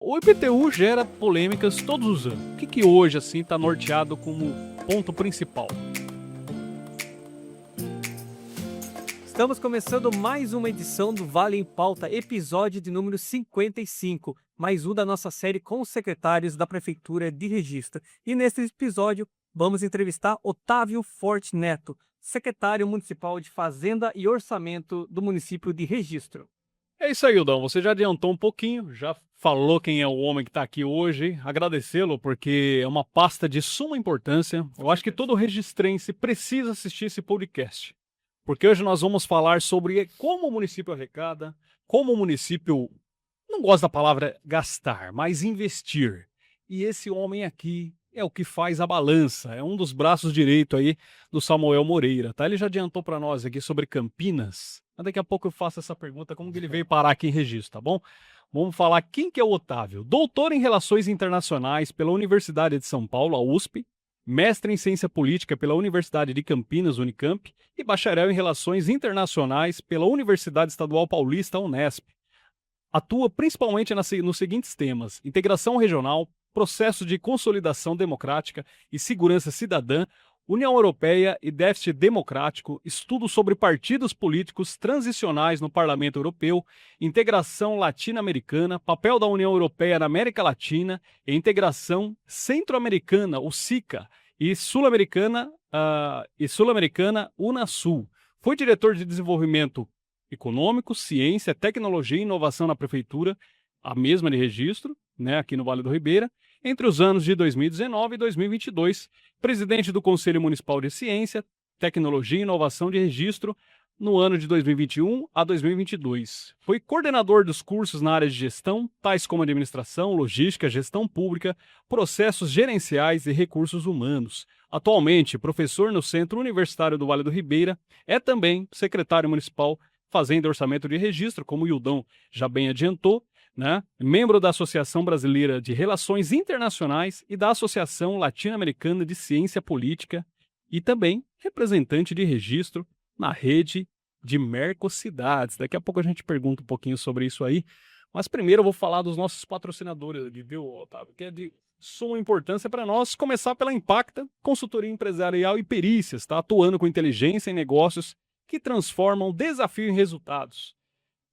O IPTU gera polêmicas todos os anos. O que hoje assim está norteado como ponto principal? Estamos começando mais uma edição do Vale em Pauta, episódio de número 55, mais um da nossa série com os secretários da Prefeitura de Registro. E neste episódio vamos entrevistar Otávio Forte Neto, secretário municipal de Fazenda e Orçamento do município de Registro. É isso aí, Ildão. Você já adiantou um pouquinho, já falou quem é o homem que está aqui hoje. Agradecê-lo porque é uma pasta de suma importância. Eu acho que todo registrense precisa assistir esse podcast. Porque hoje nós vamos falar sobre como o município arrecada, como o município, não gosto da palavra gastar, mas investir. E esse homem aqui é o que faz a balança, é um dos braços direitos aí do Samuel Moreira, tá? Ele já adiantou para nós aqui sobre Campinas, mas daqui a pouco eu faço essa pergunta, como que ele veio parar aqui em Registro, tá bom? Vamos falar quem que é o Otávio. Doutor em Relações Internacionais pela Universidade de São Paulo, a USP, mestre em Ciência Política pela Universidade de Campinas, Unicamp, e bacharel em Relações Internacionais pela Universidade Estadual Paulista, Unesp. Atua principalmente nos seguintes temas: integração regional, processo de consolidação democrática e segurança cidadã, União Europeia e déficit democrático, estudo sobre partidos políticos transicionais no Parlamento Europeu, integração latino-americana, papel da União Europeia na América Latina e integração centro-americana, o SICA, e sul-americana, Unasul. Foi diretor de desenvolvimento econômico, ciência, tecnologia e inovação na prefeitura, a mesma de Registro, né, aqui no Vale do Ribeira, entre os anos de 2019 e 2022, presidente do Conselho Municipal de Ciência, Tecnologia e Inovação de Registro no ano de 2021 a 2022. Foi coordenador dos cursos na área de gestão, tais como administração, logística, gestão pública, processos gerenciais e recursos humanos. Atualmente, professor no Centro Universitário do Vale do Ribeira, é também secretário municipal Fazenda e Orçamento de Registro, como o Ildão já bem adiantou, né? Membro da Associação Brasileira de Relações Internacionais e da Associação Latino-Americana de Ciência Política e também representante de registro na rede de Mercocidades. Daqui a pouco a gente pergunta um pouquinho sobre isso aí, mas primeiro eu vou falar dos nossos patrocinadores aqui, viu, Otávio? Que é de suma importância para nós, começar pela Impacta, consultoria empresarial e perícias, tá? Atuando com inteligência em negócios que transformam desafio em resultados.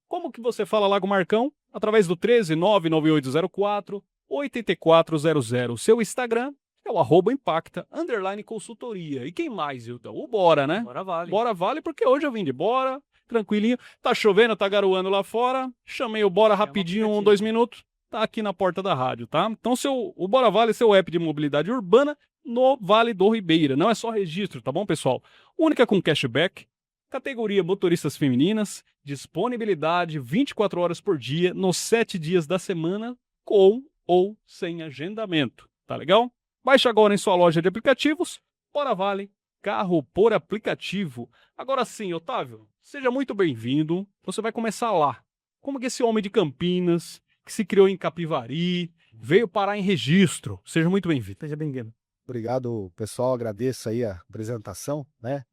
Como que você fala lá com o Marcão? Através do 1399804-8400. Seu Instagram é o @impacta_consultoria. E quem mais, Hilton? O Bora, né? Bora Vale. Bora Vale, porque hoje eu vim de Bora, tranquilinho. Tá chovendo, tá garoando lá fora. Chamei o Bora rapidinho, 2 minutos. Tá aqui na porta da rádio, tá? Então o Bora Vale é seu app de mobilidade urbana no Vale do Ribeira. Não é só registro, tá bom, pessoal? Única com cashback. Categoria motoristas femininas, disponibilidade 24 horas por dia, nos 7 dias da semana, com ou sem agendamento. Tá legal? Baixe agora em sua loja de aplicativos, Bora Vale, carro por aplicativo. Agora sim, Otávio, seja muito bem-vindo. Você vai começar lá. Como que esse homem de Campinas, que se criou em Capivari, veio parar em Registro? Seja muito bem-vindo. Seja bem-vindo. Obrigado, pessoal. Agradeço aí a apresentação, né?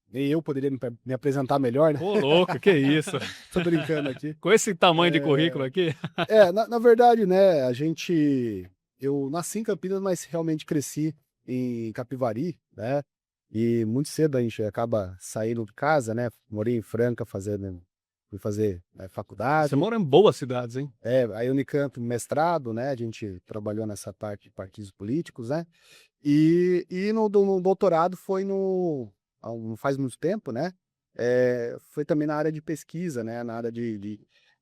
Nem eu poderia me apresentar melhor, né? Ô, louco, que isso. Tô brincando aqui. Com esse tamanho de currículo aqui. Na verdade, né, eu nasci em Campinas, mas realmente cresci em Capivari, né? E muito cedo a gente acaba saindo de casa, né? Morei em Franca fui fazer faculdade. Você mora em boas cidades, hein? Aí Unicamp, mestrado, né? A gente trabalhou nessa parte de partidos políticos, né? E no doutorado foi não faz muito tempo, né? Foi também na área de pesquisa, né? Na área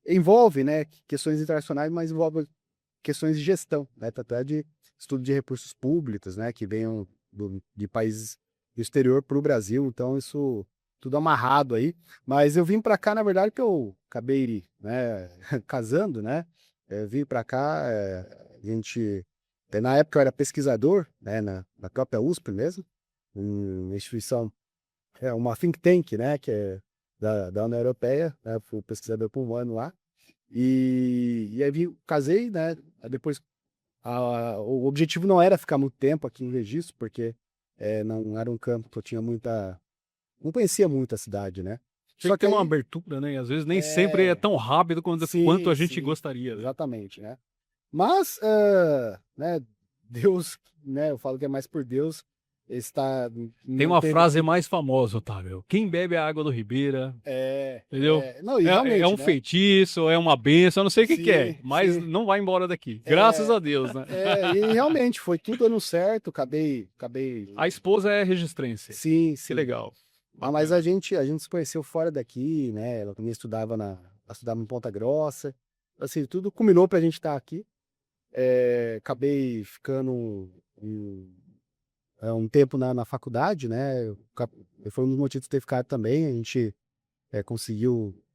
envolve, né? Questões internacionais, mas envolve questões de gestão, né? Até de estudo de recursos públicos, né? Que venham de países do exterior para o Brasil. Então isso tudo amarrado aí. Mas eu vim para cá, na verdade, que eu acabei, né? Casando, né? Vim para cá, na época eu era pesquisador, né? Na própria USP mesmo, uma instituição. Uma think tank, né, que é da União Europeia, né, fui pesquisador por um ano lá, e aí casei, né, depois o objetivo não era ficar muito tempo aqui no Registro, porque não era um campo que eu tinha não conhecia muito a cidade, né, Tinha Só que ter que uma aí abertura, né? E às vezes nem sempre é tão rápido quanto sim, a gente sim, gostaria, né? exatamente, né. Mas, né, Deus, né, eu falo que é mais por Deus, está Tem não uma teve frase mais famosa, Otávio. Quem bebe a água do Ribeira, entendeu? não, e É um realmente, né. feitiço, é uma benção, eu não sei o que que é, Sim, mas sim. não vai embora daqui. Graças É, a Deus, né? e realmente foi tudo dando certo, acabei A esposa é registrense. sim, Que sim. legal. Mas a Bacana. gente se conheceu fora daqui, né, ela também estudava em Ponta Grossa, assim, tudo culminou pra gente estar aqui. Acabei ficando um tempo na faculdade, né, foi um dos motivos de ter ficado também, a gente,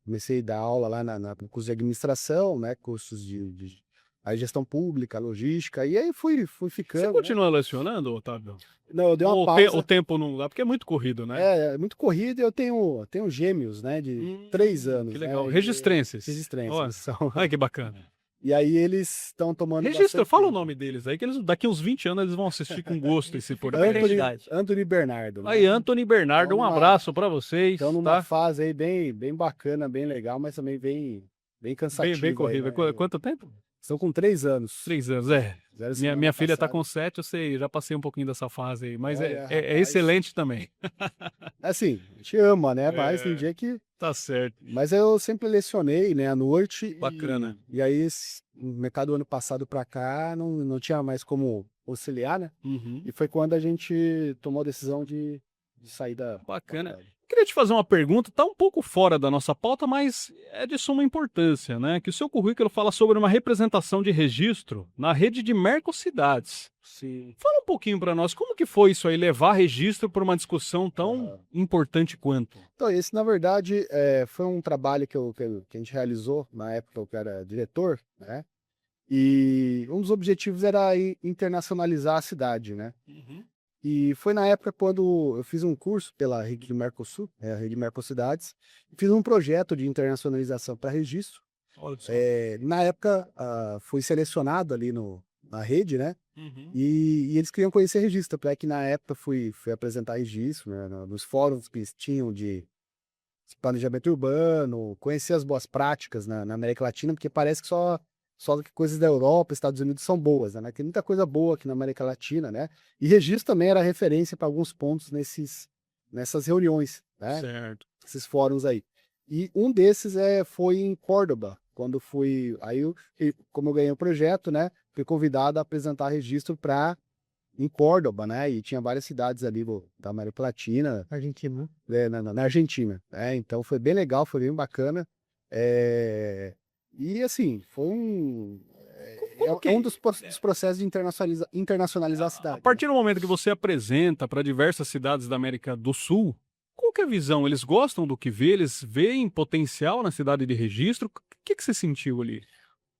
comecei a dar aula lá no curso de administração, né, cursos de aí gestão pública, logística, e aí fui Você ficando, né. continua lecionando, Otávio? Não, eu dei uma Ou o pausa. tempo não dá? Porque é muito corrido, né? É muito corrido e eu tenho gêmeos, né, de 3 Que anos, legal. né, Registrenses. Ó, registrenses, são ai que bacana. e aí eles estão tomando Registra, bastante fala o tempo. nome deles aí, que eles, daqui uns 20 anos eles vão assistir com gosto esse podcast. Verdade. Anthony e Bernardo, Aí, né. Antony e Bernardo, Estão um numa abraço pra vocês, estão numa tá? fase aí bem bacana, bem legal, mas também bem Bem cansativa aí, corrido. né. Quanto tempo? Estão com 3 anos, 3 anos, é. fizeram Minha, semana minha filha tá passada. com 7, eu sei, já passei um pouquinho dessa fase aí, mas Olha, é rapaz, excelente também. assim, a gente ama, né, mas tem É, dia que tá certo. mas eu sempre lecionei, né, à noite Bacana. e aí no metade do ano passado pra cá não tinha mais como auxiliar, né, Uhum. e foi quando a gente tomou a decisão de sair da Bacana. faculdade. Queria te fazer uma pergunta, tá um pouco fora da nossa pauta, mas é de suma importância, né? Que o seu currículo fala sobre uma representação de registro na rede de Mercocidades. Sim. Fala um pouquinho para nós, como que foi isso aí, levar registro por uma discussão tão Aham. importante quanto? Então esse na verdade, foi um trabalho que a gente realizou na época que eu era diretor, né, e um dos objetivos era internacionalizar a cidade, né. Uhum. E foi na época quando eu fiz um curso pela rede de Mercosul, a rede Mercocidades, fiz um projeto de internacionalização para registro. Olha só. Na época, fui selecionado ali na rede, né, Uhum. e eles queriam conhecer registro, até que na época fui apresentar registro, né, nos fóruns que eles tinham de planejamento urbano, conhecer as boas práticas na América Latina, porque parece que só que coisas da Europa, Estados Unidos são boas, né? Tem muita coisa boa aqui na América Latina, né? E registro também era referência para alguns pontos nessas reuniões, né? Certo. Esses fóruns aí. E um desses foi em Córdoba, quando fui. Como eu ganhei o projeto, né? Fui convidado a apresentar registro em Córdoba, né? E tinha várias cidades ali da América Latina, Argentina. na Argentina, né? Então foi bem legal, foi bem bacana. E assim, Como é um que, dos processos de internacionalizar a a cidade, né? partir do momento que você apresenta para diversas cidades da América do Sul, qual que é a visão? Eles gostam do que vê? Eles veem potencial na cidade de registro? O que você sentiu ali?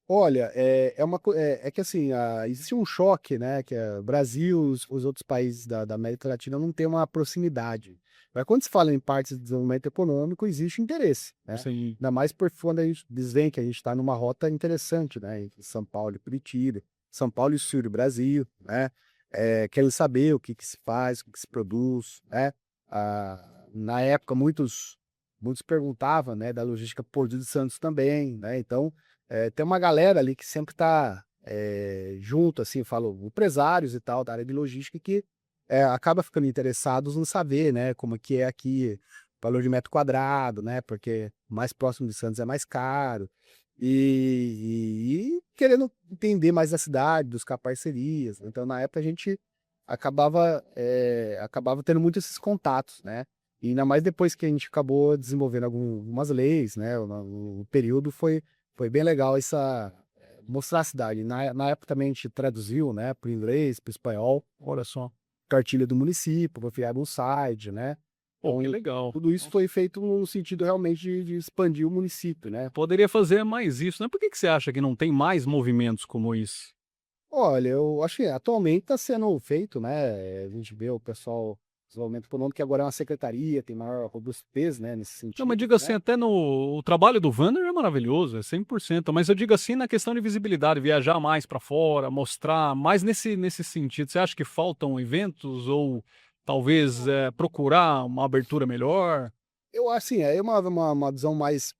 Olha, é que assim, existe um choque, né, que é o Brasil, os outros países da América Latina não têm uma proximidade. Mas quando se fala em partes de desenvolvimento econômico, existe interesse, né? Sim. Ainda mais por quando eles veem que a gente está numa rota interessante, né, entre São Paulo e Curitiba, São Paulo e sul do Brasil, né? Querem saber o que se faz, o que se produz, né? Na época, muitos perguntavam, né, da logística Porto de Santos também, né? Então, tem uma galera ali que sempre tá junto, assim, falo, empresários e tal, da área de logística, que acaba ficando interessados em saber, né, como que é aqui, valor de metro quadrado, né, porque mais próximo de Santos é mais caro, e querendo entender mais da cidade, buscar parcerias. Então, na época, a gente acabava tendo muito esses contatos, né, e ainda mais depois que a gente acabou desenvolvendo algumas leis, né, o período foi bem legal mostrar a cidade. Na época também a gente traduziu, né, para o inglês, para o espanhol, Olha só. cartilha do município, para criar um site, né. Pô, que Então, legal. tudo isso Nossa. foi feito no sentido realmente de expandir o município, né. Poderia fazer mais isso, né? Por que você acha que não tem mais movimentos como isso? Olha, eu acho que atualmente está sendo feito, né, a gente vê o pessoal, desenvolvimento econômico, que agora é uma secretaria, tem maior robustez, né, nesse Não, mas sentido, diga assim, né. até no o trabalho do Vander é maravilhoso, é 100%, mas eu digo assim na questão de visibilidade, viajar mais para fora, mostrar mais nesse sentido. Você acha que faltam eventos ou talvez, procurar uma abertura melhor? Eu acho assim, é uma visão mais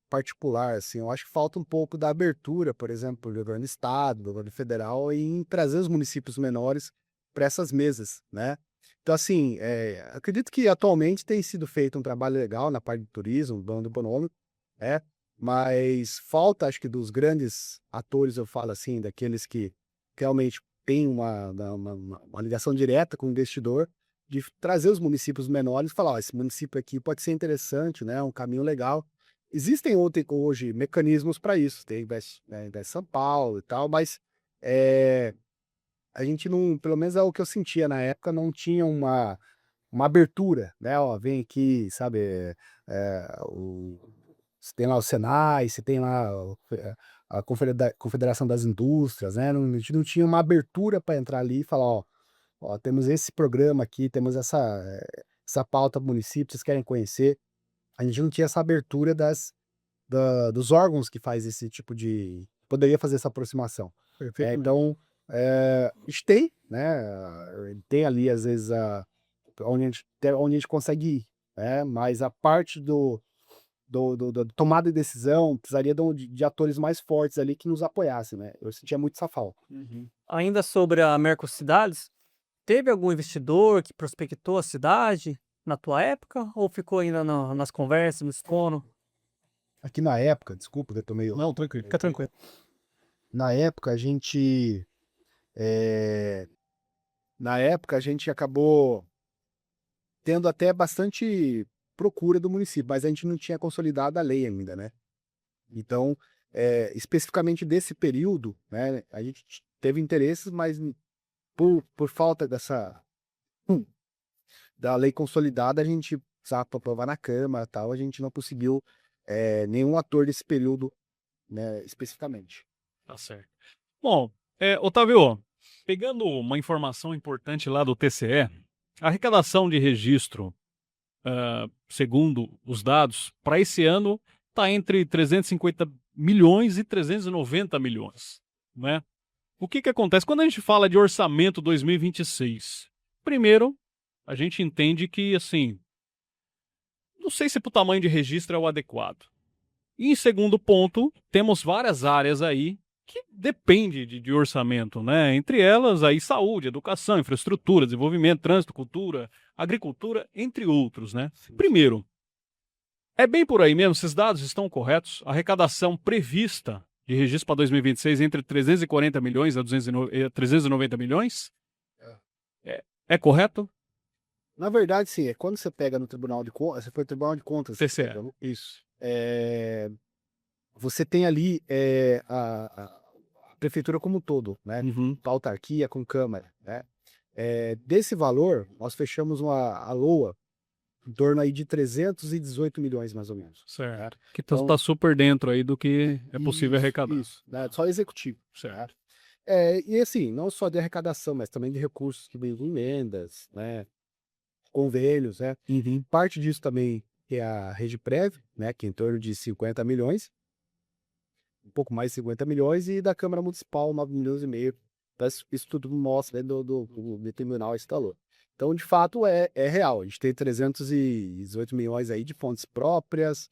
particular, assim, eu acho que falta um pouco da abertura, por exemplo, do governo do estado, do governo federal, em trazer os municípios menores para essas mesas, né. Então assim, acredito que atualmente tem sido feito um trabalho legal na parte do turismo, do econômico, né, mas falta acho que dos grandes atores, eu falo assim, daqueles que realmente têm uma ligação direta com o investidor, de trazer os municípios menores e falar: "Ó, esse município aqui pode ser interessante, né, um caminho legal". Existem hoje mecanismos para isso, tem Invest São Paulo e tal, mas, eh, a gente não, pelo menos é o que eu sentia na época, não tinha uma abertura, né, "Ó, vem aqui", sabe, o você tem lá o Senai, você tem lá a Confederação das Indústrias, né, a gente não tinha uma abertura para entrar ali e falar: "Ó, temos esse programa aqui, temos essa pauta para o município, vocês querem conhecer?". A gente não tinha essa abertura dos órgãos que faz esse tipo de poderia fazer essa aproximação. Perfeitamente. Então, a gente tem, né, tem ali às vezes onde a gente consegue ir, né, mas a parte da tomada de decisão precisaria de atores mais fortes ali que nos apoiassem, né, eu sentia muito essa falta. Ainda sobre a Mercocidades, teve algum investidor que prospectou a cidade na tua época ou ficou ainda nas conversas, no escono? Aqui na época, desculpa que eu tô meio Não, tranquilo, fica tranquilo. na época a gente, eh, na época a gente acabou tendo até bastante procura do município, mas a gente não tinha consolidado a lei ainda, né. Então, especificamente desse período, né, a gente teve interesses, mas por falta hum, da lei consolidada, a gente precisava pra aprovar na câmara, e tal, a gente não conseguiu, nenhum ator desse período, né, especificamente. Tá certo. Bom, Otávio, pegando uma informação importante lá do TCE, a arrecadação de registro, segundo os dados, para esse ano está entre 350 milhões e 390 milhões, né? O que que acontece quando a gente fala de orçamento 2026? Primeiro, a gente entende que, assim, não sei se para o tamanho de registro é o adequado. E em segundo ponto, temos várias áreas aí que depende de orçamento, né? Entre elas, aí, saúde, educação, infraestrutura, desenvolvimento, trânsito, cultura, agricultura, entre outros, né? Primeiro, é bem por aí mesmo, esses dados estão corretos? A arrecadação prevista de registro para 2026 entre 340 milhões a 390 milhões? É correto? Na verdade, sim, quando você pega no Tribunal de Contas, você foi no Tribunal de Contas, TCE. isso. Você tem ali, a prefeitura como um todo, né, Uhum, com a autarquia, com câmara, né. Desse valor, nós fechamos a LOA em torno aí de 318 milhões mais ou menos, né. certo. Que tá, Então tá super dentro aí do que é possível arrecadar. isso, né, só executivo, né. Certo. E assim, não só de arrecadação, mas também de recursos que vêm com emendas, né, convênios, né. Uhum. Parte disso também é a Regiprev, né, que é em torno de 50 milhões, um pouco mais de 50 milhões, e da Câmara Municipal 9,5 milhões. Então isso tudo mostra, né, do tribunal esse valor. Então, de fato, é real, a gente tem 318 milhões aí de fontes próprias,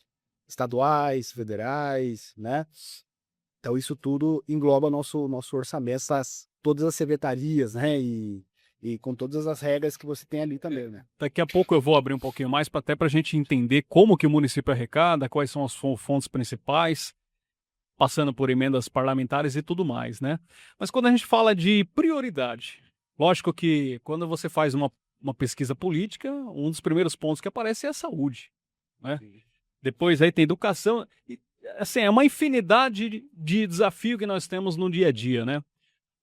estaduais, federais, né. Então isso tudo engloba nosso orçamento, todas as secretarias, né, e com todas as regras que você tem ali também, né. Daqui a pouco eu vou abrir um pouquinho mais para até para a gente entender como que o município arrecada, quais são as fontes principais, passando por emendas parlamentares e tudo mais, né? Mas quando a gente fala de prioridade, lógico que quando você faz uma pesquisa política, um dos primeiros pontos que aparece é a saúde, né? Depois aí tem educação, e, assim, é uma infinidade de desafio que nós temos no dia a dia, né?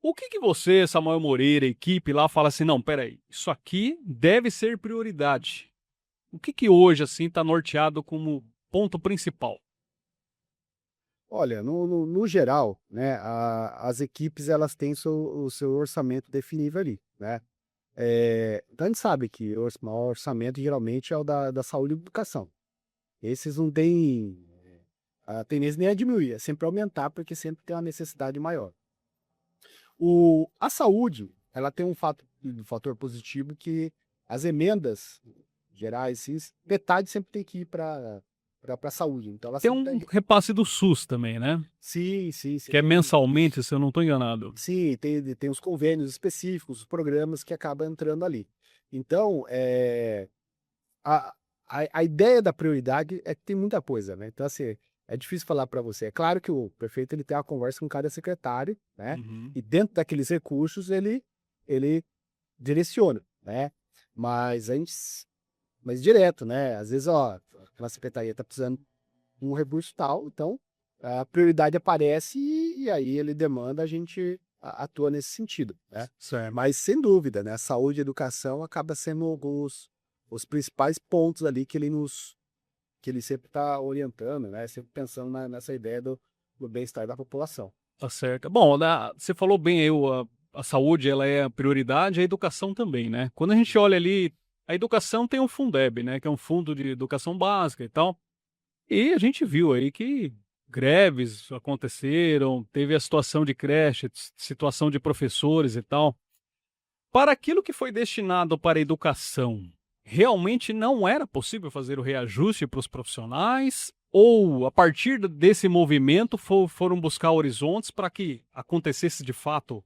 O que que você, Samuel Moreira, equipe lá, fala assim, não, peraí, isso aqui deve ser prioridade. O que que hoje, assim, está norteado como ponto principal? Olha, no geral, né, as equipes elas têm o seu orçamento definível ali, né. Então a gente sabe que o maior orçamento geralmente é o da saúde e educação. Esses não têm a tendência nem a diminuir, é sempre aumentar, porque sempre tem uma necessidade maior. A saúde, ela tem um fator positivo que as emendas gerais, assim, metade sempre tem que ir para a saúde. Então ela Tem sempre um tá... repasse do SUS também, né? Sim, sim, você Que é tem... mensalmente, se eu não estou enganado. Sim, tem os convênios específicos, os programas que acabam entrando ali. Então, a, a ideia da prioridade é que tem muita coisa, né? Então, assim, é difícil falar para você. É claro que o prefeito ele tem uma conversa com cada secretário, né? Uhum. E dentro daqueles recursos ele direciona, né? Mas a gente, mas direto, né? Às vezes, ó, a secretaria está precisando de um recurso tal, então a prioridade aparece e aí ele demanda, a gente atua nesse sentido, né? Certo. Mas sem dúvida, né? A saúde e a educação acaba sendo os principais pontos ali que ele sempre está orientando, né? Sempre pensando nessa ideia do bem-estar da população. Tá certo. Bom, você falou bem aí, a saúde ela é a prioridade, a educação também, né? Quando a gente olha ali, a educação tem o Fundeb, né? Que é um fundo de educação básica e tal. E a gente viu aí que greves aconteceram, teve a situação de creche, situação de professores e tal. Para aquilo que foi destinado para a educação, realmente não era possível fazer o reajuste para os profissionais? Ou, a partir desse movimento, foram buscar horizontes para que acontecesse de fato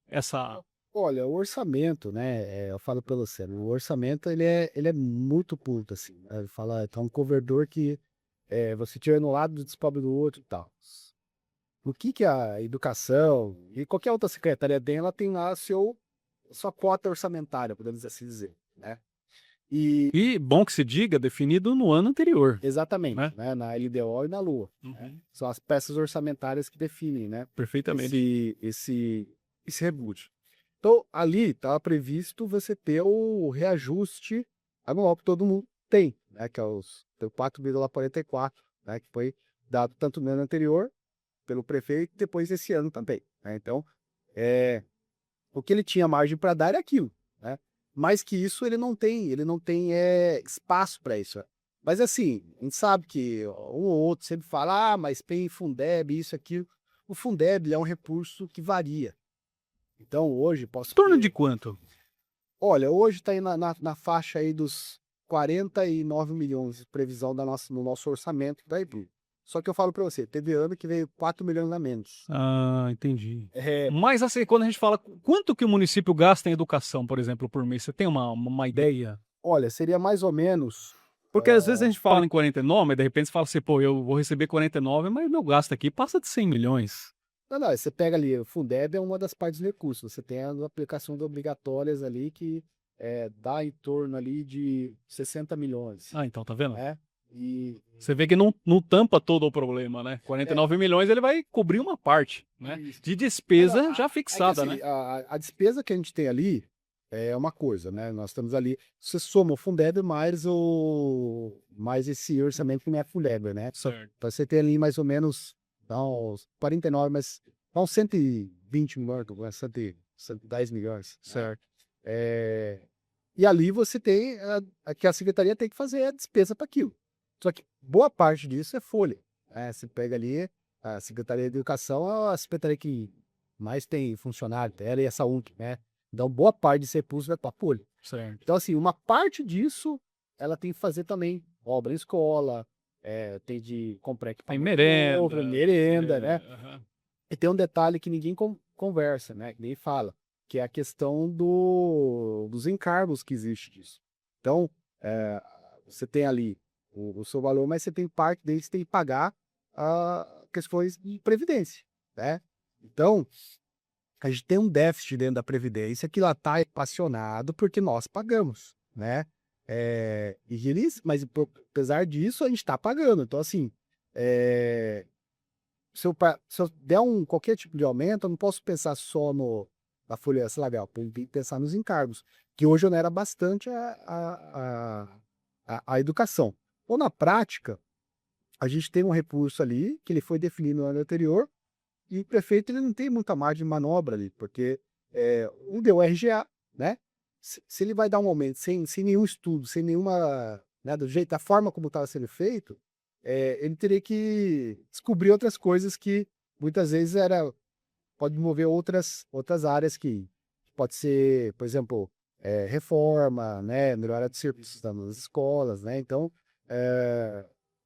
essa. Olha, o orçamento, né? Eu falo pelo você, o orçamento ele é muito curto, assim, né? Ele fala, tá um corredor que você tira no lado e descobre do outro e tal. O que a educação e qualquer outra secretaria tem, ela tem lá sua cota orçamentária, podemos assim dizer, né? E E, bom que se diga, definido no ano anterior, exatamente, né? né? Na LDO e na LUA, né? Uhum. São as peças orçamentárias que definem, né? Perfeitamente. Esse reajuste. Então, ali estava previsto você ter o reajuste anual que todo mundo tem, né? Que é os 4,44, né? Que foi dado tanto no ano anterior pelo prefeito, depois esse ano também, né? Então, o que ele tinha margem para dar é aquilo, né? Mais que isso, ele não tem espaço para isso. Mas assim, a gente sabe que um ou outro sempre fala, mas tem Fundeb, isso, aquilo. O Fundeb ele é um recurso que varia. Então, hoje, Em posso torno de ter... quanto? Olha, hoje está aí na faixa aí dos 49 milhões de previsão no nosso orçamento da IBU. Só que eu falo para você, teve ano que veio 4 milhões a menos. Ah, entendi. É, Mas assim, quando a gente fala quanto que o município gasta em educação, por exemplo, por mês, você tem uma ideia? olha, seria mais ou menos... Porque às vezes a gente fala em 49, mas de repente você fala assim, pô, eu vou receber 49, mas meu gasto aqui passa de 100 milhões. Não, você pega ali, o Fundeb é uma das partes dos recursos. Você tem as aplicações obrigatórias ali que dá em torno ali de 60 milhões, Ah, então, tá vendo? né? E Você vê que não tampa todo o problema, né? 49 milhões ele vai cobrir uma parte, né? isso. De Não, não, despesa já é que fixada, assim, né? a despesa que a gente tem ali é uma coisa, né? Nós estamos ali, você soma o Fundeb mais esse orçamento que não é Fundeb, né? Certo. Então você tem ali mais ou menos, dá uns 49, mas dá uns 120 milhões, 110 milhões, né? Certo. E ali você tem que a secretaria tem que fazer a despesa para aquilo. Só que boa parte disso é folha, né? Você pega ali, a Secretaria de Educação é a secretaria que mais tem funcionário, ela e essa UNC, né? Então, boa parte desse recurso vai para folha. Certo. Então, assim, uma parte disso, ela tem que fazer também obra em escola, tem de comprar Tem equipamento novo, merenda. merenda, né? Aham. E tem um detalhe que ninguém conversa, né? Que nem fala, que é a questão dos encargos que existe disso. Então, você tem ali o seu valor, mas você tem parte deles que tem que pagar questões de previdência, né? Então, a gente tem um déficit dentro da previdência que lá está equacionado porque nós pagamos, né? Mas apesar disso, a gente está pagando. Então, assim, se eu der qualquer tipo de aumento, eu não posso pensar só na folha salarial, tem que pensar nos encargos, que hoje onera bastante a educação. Ou na prática, a gente tem um recurso ali, que ele foi definido no ano anterior, e o prefeito ele não tem muita margem de manobra ali, porque deu RGA, né? Se ele vai dar um aumento sem nenhum estudo, sem nenhuma, né, da forma como estava sendo feito, ele teria que descobrir outras coisas que muitas vezes pode mover outras áreas que pode ser, por exemplo, reforma, né, melhora de serviços nas escolas, né, então,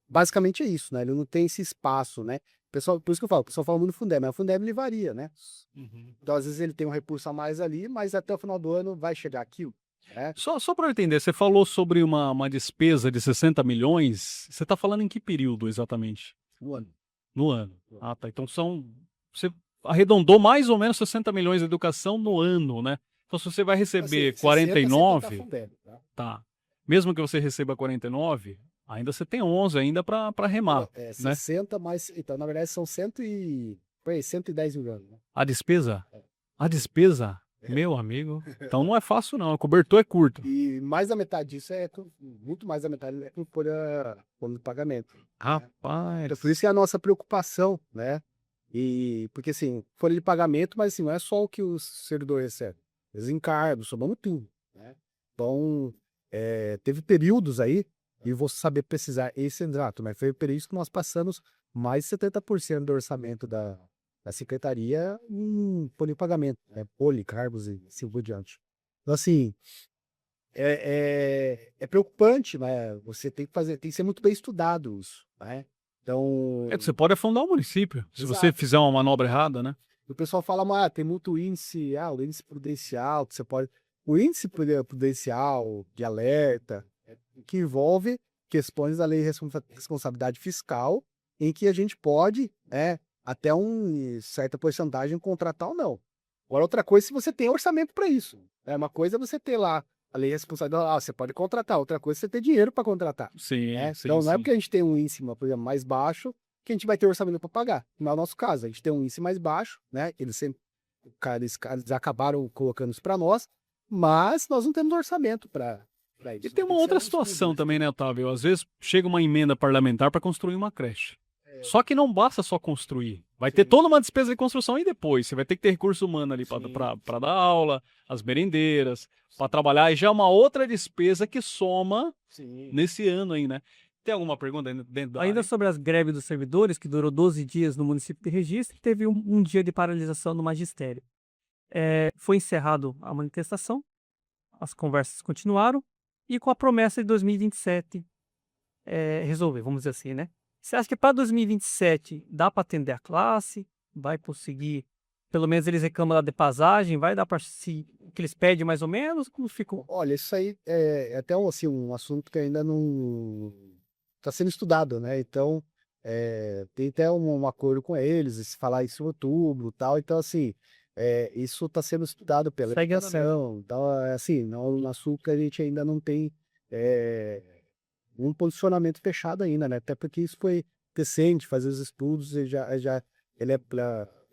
basicamente é isso, né, ele não tem esse espaço, né, pessoal, por isso que eu falo, o pessoal fala muito do Fundeb, mas o Fundeb ele varia, né, Uhum. então às vezes ele tem um recurso a mais ali, mas até o final do ano vai chegar aquilo, né. Só para eu entender, você falou sobre uma despesa de 60 milhões, você está falando em que período exatamente? No ano. No ano. Ah, tá. Então você arredondou mais ou menos 60 milhões de educação no ano, né? Então se você vai receber Assim, 60 sem contar 49, Fundeb, tá. tá. Mesmo que você receba 49, ainda você tem 11 ainda para remar, É né? 60 mais, então na verdade são 110 milhões, né. A despesa? A despesa? Meu amigo, então não é fácil não, o cobertor é curto. E mais da metade disso muito mais da metade é por folha de pagamento. Rapaz, Então, por isso que é a nossa preocupação, né? E porque assim, folha de pagamento, mas assim, não é só o que o servidor recebe. Eles encargam, somamos tudo, né? Então, teve períodos aí, e vou saber precisar esse exato, mas foi período que nós passamos mais de 70% do orçamento da secretaria em folha de pagamento, né? Folha, cargos e assim por diante. Então, assim, é preocupante, né? Você tem que ser muito bem estudado isso, né? Então, você pode afundar o município, se você exato. fizer uma manobra errada, né? O pessoal fala, mas tem muito índice, o índice prudencial, que você pode. O índice prudencial de alerta, que envolve questões da lei de responsabilidade fiscal, em que a gente pode, até certa porcentagem, contratar ou não. Agora, outra coisa, se você tem orçamento para isso. Uma coisa é você ter lá a lei de responsabilidade, você pode contratar. Outra coisa é você ter dinheiro para contratar. Sim, sim, Então, não é sim. porque a gente tem um índice, por exemplo, mais baixo, que a gente vai ter orçamento para pagar. Não é o nosso caso. A gente tem um índice mais baixo, né? Eles acabaram colocando isso para nós, mas nós não temos orçamento para E isso. tem uma Tem que ser outra um estudo, situação um também, estudo. né, Otávio? Às vezes chega uma emenda parlamentar para construir uma creche. Só que não basta só construir. Vai ter Sim. toda uma despesa de construção e depois. Você vai ter que ter recurso humano ali Sim. para dar aula, as merendeiras, para trabalhar. E já é uma outra despesa que soma Sim. nesse ano aí, né? Tem alguma pergunta dentro da Ainda área? sobre as greves dos servidores, que durou 12 dias no município de Registro, teve um dia de paralisação no magistério. Foi encerrado a manifestação, as conversas continuaram, e com a promessa de 2027 resolver, vamos dizer assim, né? Você acha que para 2027 dá para atender a classe? Vai conseguir, pelo menos eles reclamam da defasagem, vai dar para se o que eles pedem mais ou menos? Como ficou? Olha, isso aí é até um assunto que ainda não está sendo estudado, né? Então, tem até um acordo com eles, se falar isso em outubro, tal. Então, assim, isso está sendo estudado pela Segue a sério. educação. Então, assim, no açúcar a gente ainda não tem um posicionamento fechado ainda, né? Até porque isso foi recente, fazer os estudos, ele é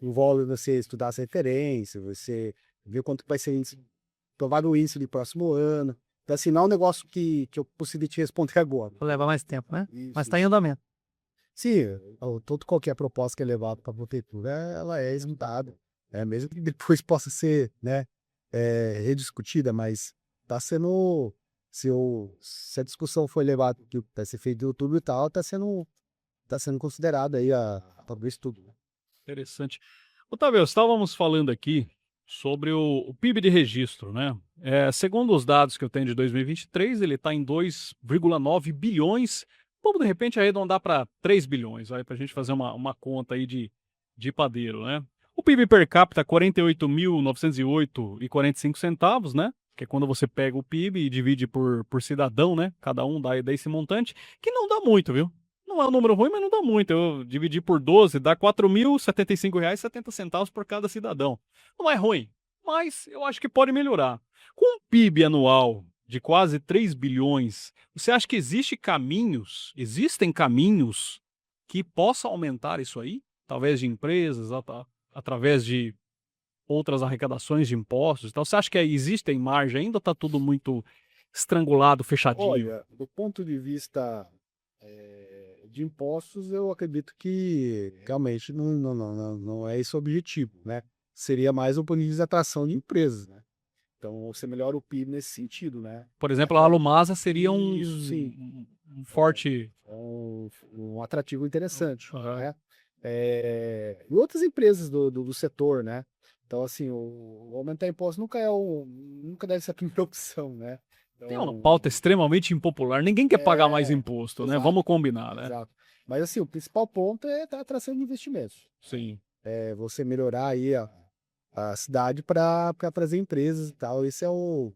envolve você estudar as referências, você ver quanto vai ser provável índice de próximo ano. Então, assim, não é um negócio que eu consigo te responder agora. Leva mais tempo, né? Isso, Mas está em isso. andamento. Sim, qualquer proposta que é levada para a prefeitura, ela é executada, mesmo que depois possa ser, né, rediscutida, mas está sendo, se a discussão foi levada para ser feita em outubro e tal, está sendo considerado aí para isso tudo. Interessante. Otávio, estávamos falando aqui sobre o PIB de registro, né? Segundo os dados que eu tenho de 2023, ele está em 2,9 bilhões. Vamos, de repente, arredondar para 3 bilhões, para a gente fazer uma conta aí de padeiro, né? O PIB per capita, 48.908,45 centavos, né? Que é quando você pega o PIB e divide por cidadão, né? Cada um dá esse montante, que não dá muito, viu? Não é um número ruim, mas não dá muito. Eu dividi por 12, dá R$ 4.075,70 por cada cidadão. Não é ruim, mas eu acho que pode melhorar. Com um PIB anual de quase 3 bilhões, você acha que existem caminhos que possam aumentar isso aí? Talvez de empresas, através de outras arrecadações de impostos e tal. Você acha que existem margem ainda ou está tudo muito estrangulado, fechadinho? Olha, do ponto de vista de impostos, eu acredito que realmente não é esse o objetivo, né? Seria mais um ponto de vista de atração de empresas, né? Então, você melhora o PIB nesse sentido, né? Por exemplo, a Alumasa seria Isso, sim. um forte. Um atrativo interessante, Aham. né? E outras empresas do setor, né? Então, assim, o aumentar imposto nunca deve ser a primeira opção, né? Tem uma Então, pauta extremamente impopular. Ninguém quer pagar mais é, imposto, né? exato, Vamos combinar, né? exato. Mas, assim, o principal ponto é estar atração de investimentos. Sim. É você melhorar aí a cidade para trazer empresas e tal. Esse é o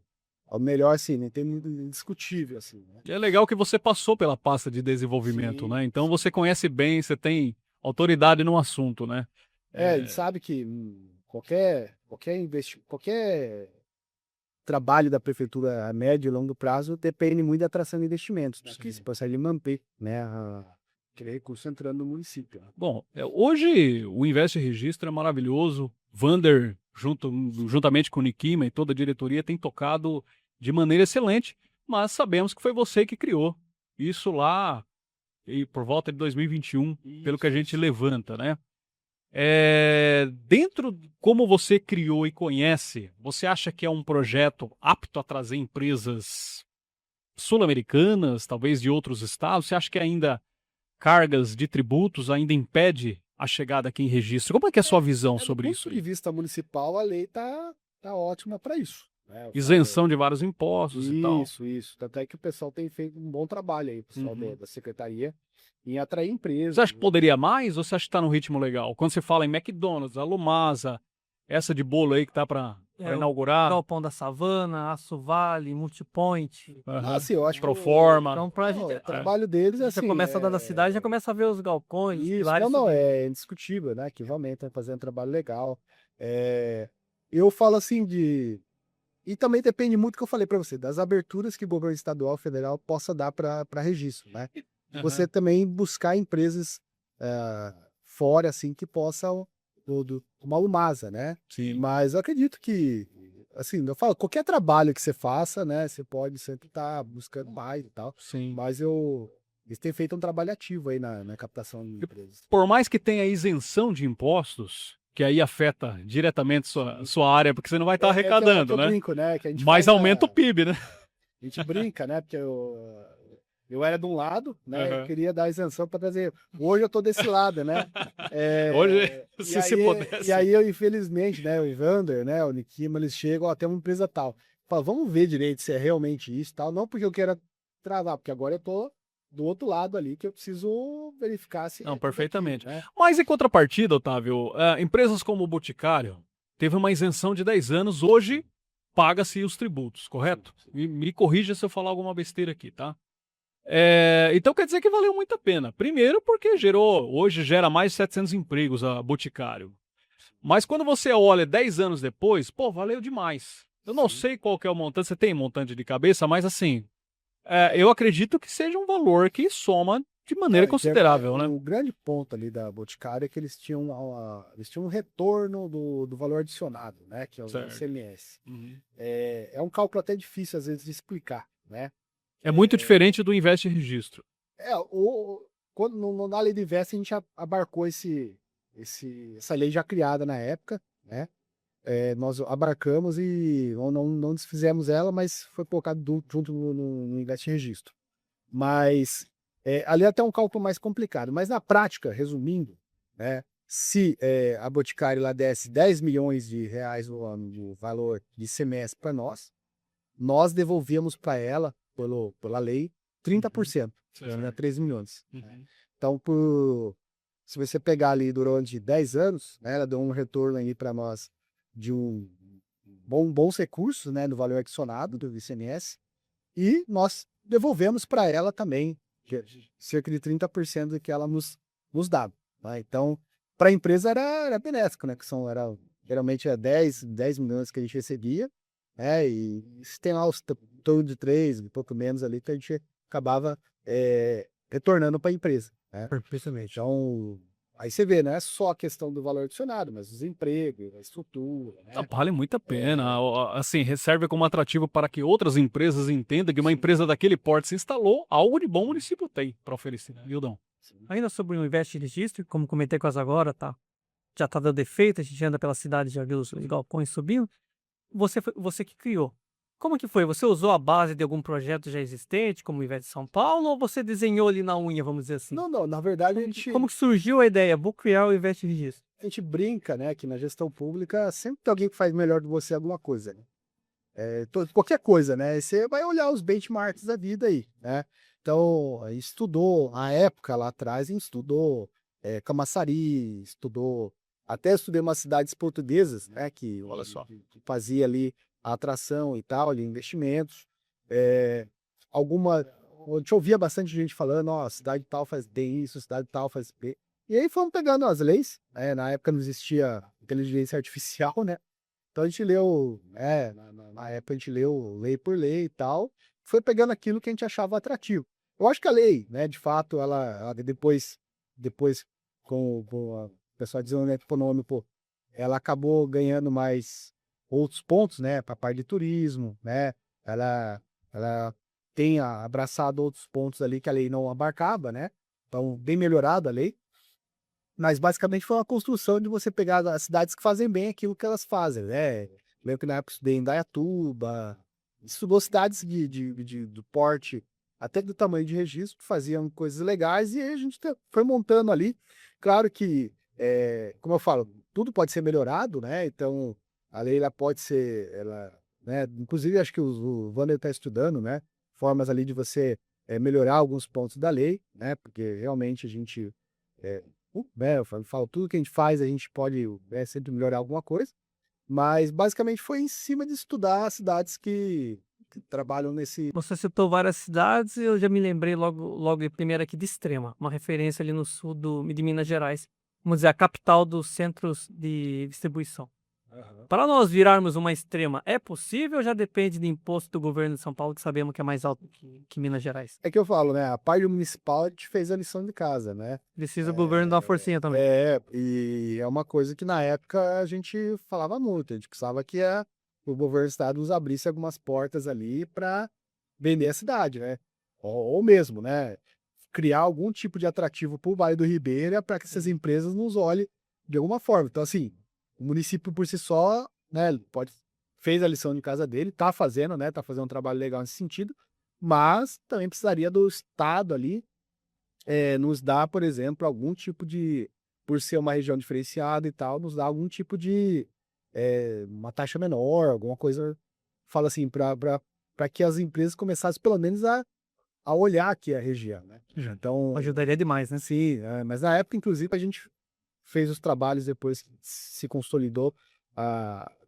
melhor, assim, não tem muito indiscutível, assim, né? E é legal que você passou pela pasta de desenvolvimento, Sim, né? Então sim. você conhece bem, você tem autoridade no assunto, né? É, ele sabe que qualquer trabalho da prefeitura a médio e longo prazo depende muito da atração de investimentos, né? Que Sim. se possa ele manter, né, aquele recurso entrando no município, né? Bom, hoje o Invest Registro é maravilhoso. Vander, juntamente com o Nikima e toda a diretoria, tem tocado de maneira excelente, mas sabemos que foi você que criou isso lá e por volta de 2021, pelo que a gente levanta, né? Dentro de como você criou e conhece, você acha que é um projeto apto a trazer empresas sul-americanas, talvez de outros estados? Você acha que ainda cargas de tributos ainda impede a chegada aqui em registro? Como é que é a sua visão Do sobre isso ponto de aí? vista municipal, a lei tá ótima para isso, né? Eu falo, Isenção de vários impostos e tal. isso. Tanto é que o pessoal tem feito um bom trabalho aí, o pessoal Uhum. da secretaria, em atrair Você empresas, acha que né? poderia mais ou você acha que está no ritmo legal? Quando você fala em McDonald's, Alumasa, essa de bolo aí que tá para O inaugurar, Galpão da Savana, Aço Vale, Multipoint. Ah, aham, assim, eu acho que Proforma. Então, pra gente, o trabalho deles, a gente já assim, começa a dar da cidade, já começa a ver os galpões, os isso, pilares não, subindo. é indiscutível, né? Que realmente tá fazendo um trabalho legal. Eu falo assim e também depende muito do que eu falei para você, das aberturas que o governo estadual, federal possa dar para registro, né? Você Aham. também buscar empresas fora, assim, que possam, como a Lumasa, né? Sim. Mas eu acredito que, assim, eu falo, qualquer trabalho que você faça, né? Você pode sempre estar buscando mais e tal. Sim. Mas eles têm feito um trabalho ativo aí na captação de empresas. Por mais que tenha isenção de impostos, que aí afeta diretamente sua área, porque você não vai estar É que arrecadando, eu né? brinco, né? Que a gente Mas faz aumenta o PIB, né? a gente brinca, né? Porque eu era de um lado, né? Eu Aham. queria dar isenção para trazer. Hoje eu tô desse lado, né? Hoje, E se aí, e pudesse. aí eu, infelizmente, né? O Evander, né? O Nikima, eles chegam, ó, tem uma empresa tal. Fala, vamos ver direito se é realmente isso e tal. Não porque eu quero travar, porque agora eu tô do outro lado ali, que eu preciso verificar se Não, é tudo aquilo, perfeitamente. né? Mas em contrapartida, Otávio, empresas como o Boticário teve uma isenção de 10 anos, hoje paga-se os tributos, correto? Sim. Me corrija se eu falar alguma besteira aqui, tá? Então quer dizer que valeu muito a pena. Primeiro porque hoje gera mais de 700 empregos a Boticário. Mas quando você olha 10 anos depois, pô, valeu demais. Eu não Sim. sei qual que é o montante, você tem montante de cabeça, mas assim, eu acredito que seja um valor que soma de maneira considerável, né? O grande ponto ali da Boticário é que eles tinham um retorno do valor adicionado, né? Que é o Certo. ICMS. Uhum. É um cálculo até difícil, às vezes, de explicar, né? É muito diferente do Invest e Registro. Quando na lei do Invest a gente abarcou essa lei já criada na época, né? Nós abarcamos e não desfizemos ela, mas foi colocado junto no Invest e Registro. Mas ali é até um cálculo mais complicado. Mas na prática, resumindo, né? Se a Boticário lá desse 10 milhões de reais no ano de valor de ICMS para nós devolvíamos para ela, pela lei, 30%, né, 13 milhões. Uhum. Então, se você pegar ali durante 10 anos, né, ela deu um retorno aí para nós de bons recursos, né, do valor adicionado do ICMS, e nós devolvemos para ela também cerca de 30% do que ela nos dava. Tá? Então, para a empresa era benéfico, né, geralmente 10 milhões que a gente recebia, e se tem lá os torno de 3, um pouco menos ali, que a gente acabava retornando para a empresa, né? Perfeitamente. Então, aí você vê, não é só a questão do valor adicionado, mas os empregos, a estrutura, né? Vale muito a pena. Assim, serve como atrativo para que outras empresas entendam que uma empresa daquele porte se instalou, algo de bom o município tem para oferecer, né, Wildão? Ainda sobre o Invest e Registro, como comentei quase agora, tá? Já tá dando efeito, a gente anda pela cidade, já viu os galpões subindo. Você que criou. Como que foi? Você usou a base de algum projeto já existente, como o Invest São Paulo, ou você desenhou ali na unha, vamos dizer assim? Não, na verdade Como que surgiu a ideia? Vou criar o Invest Registro. a gente brinca, né, que na gestão pública sempre tem alguém que faz melhor de você alguma coisa, né? Qualquer coisa, né? Você vai olhar os benchmarks da vida aí, né? Então, estudou, a época lá atrás, a gente estudou Camaçari, até estudei umas cidades portuguesas, né? Que, Olha só. que fazia ali a atração e tal, de investimentos. É, alguma, a gente ouvia bastante gente falando, ó, cidade tal faz bem isso, cidade tal faz bem. E aí fomos pegando as leis, né? Na época não existia inteligência artificial, né? Então a gente leu, na época a gente leu lei por lei e tal, foi pegando aquilo que a gente achava atrativo. Eu acho que a lei, né, de fato, ela depois com o pessoal de desenvolvimento econômico, ela acabou ganhando mais outros pontos, né, para a parte de turismo, né, ela tem abraçado outros pontos ali que a lei não abarcava, né, então bem melhorada a lei. Mas basicamente foi uma construção de você pegar as cidades que fazem bem aquilo que elas fazem, né? Lembro que na época eu estudei em Indaiatuba, estudou cidades do porte, até do tamanho de registro, que faziam coisas legais, e aí a gente foi montando ali. Claro que, como eu falo, tudo pode ser melhorado, né? Então, a lei ela pode ser, né? Inclusive, acho que o Wander está estudando, né? Formas ali de você melhorar alguns pontos da lei, né? Porque realmente a gente. é, eu falo, tudo que a gente faz, a gente pode sempre melhorar alguma coisa, mas basicamente foi em cima de estudar as cidades que trabalham nesse. Você citou várias cidades e eu já me lembrei logo de primeira aqui de Extrema, uma referência ali no sul de Minas Gerais. Vamos dizer, a capital dos centros de distribuição. Aham. Para nós virarmos uma Extrema, é possível ou já depende do imposto do governo de São Paulo, que sabemos que é mais alto que Minas Gerais? É que eu falo, né? A parte municipal a gente fez a lição de casa, né? Precisa o governo dar uma forcinha também. E é uma coisa que na época a gente falava muito, a gente precisava que o governo do estado nos abrisse algumas portas ali para vender a cidade, né? Ou mesmo, né? Criar algum tipo de atrativo para o Vale do Ribeira para que essas empresas nos olhem de alguma forma. Então, assim, o município por si só, né, fez a lição de casa dele, tá fazendo, né? Tá fazendo um trabalho legal nesse sentido, mas também precisaria do estado ali nos dar, por exemplo, algum tipo de, por ser uma região diferenciada e tal, nos dar algum tipo de uma taxa menor, alguma coisa, fala assim, para que as empresas começassem pelo menos a olhar aqui a região, né? Então, Ajudaria demais, né? sim, mas na época, inclusive, a gente fez os trabalhos depois que se consolidou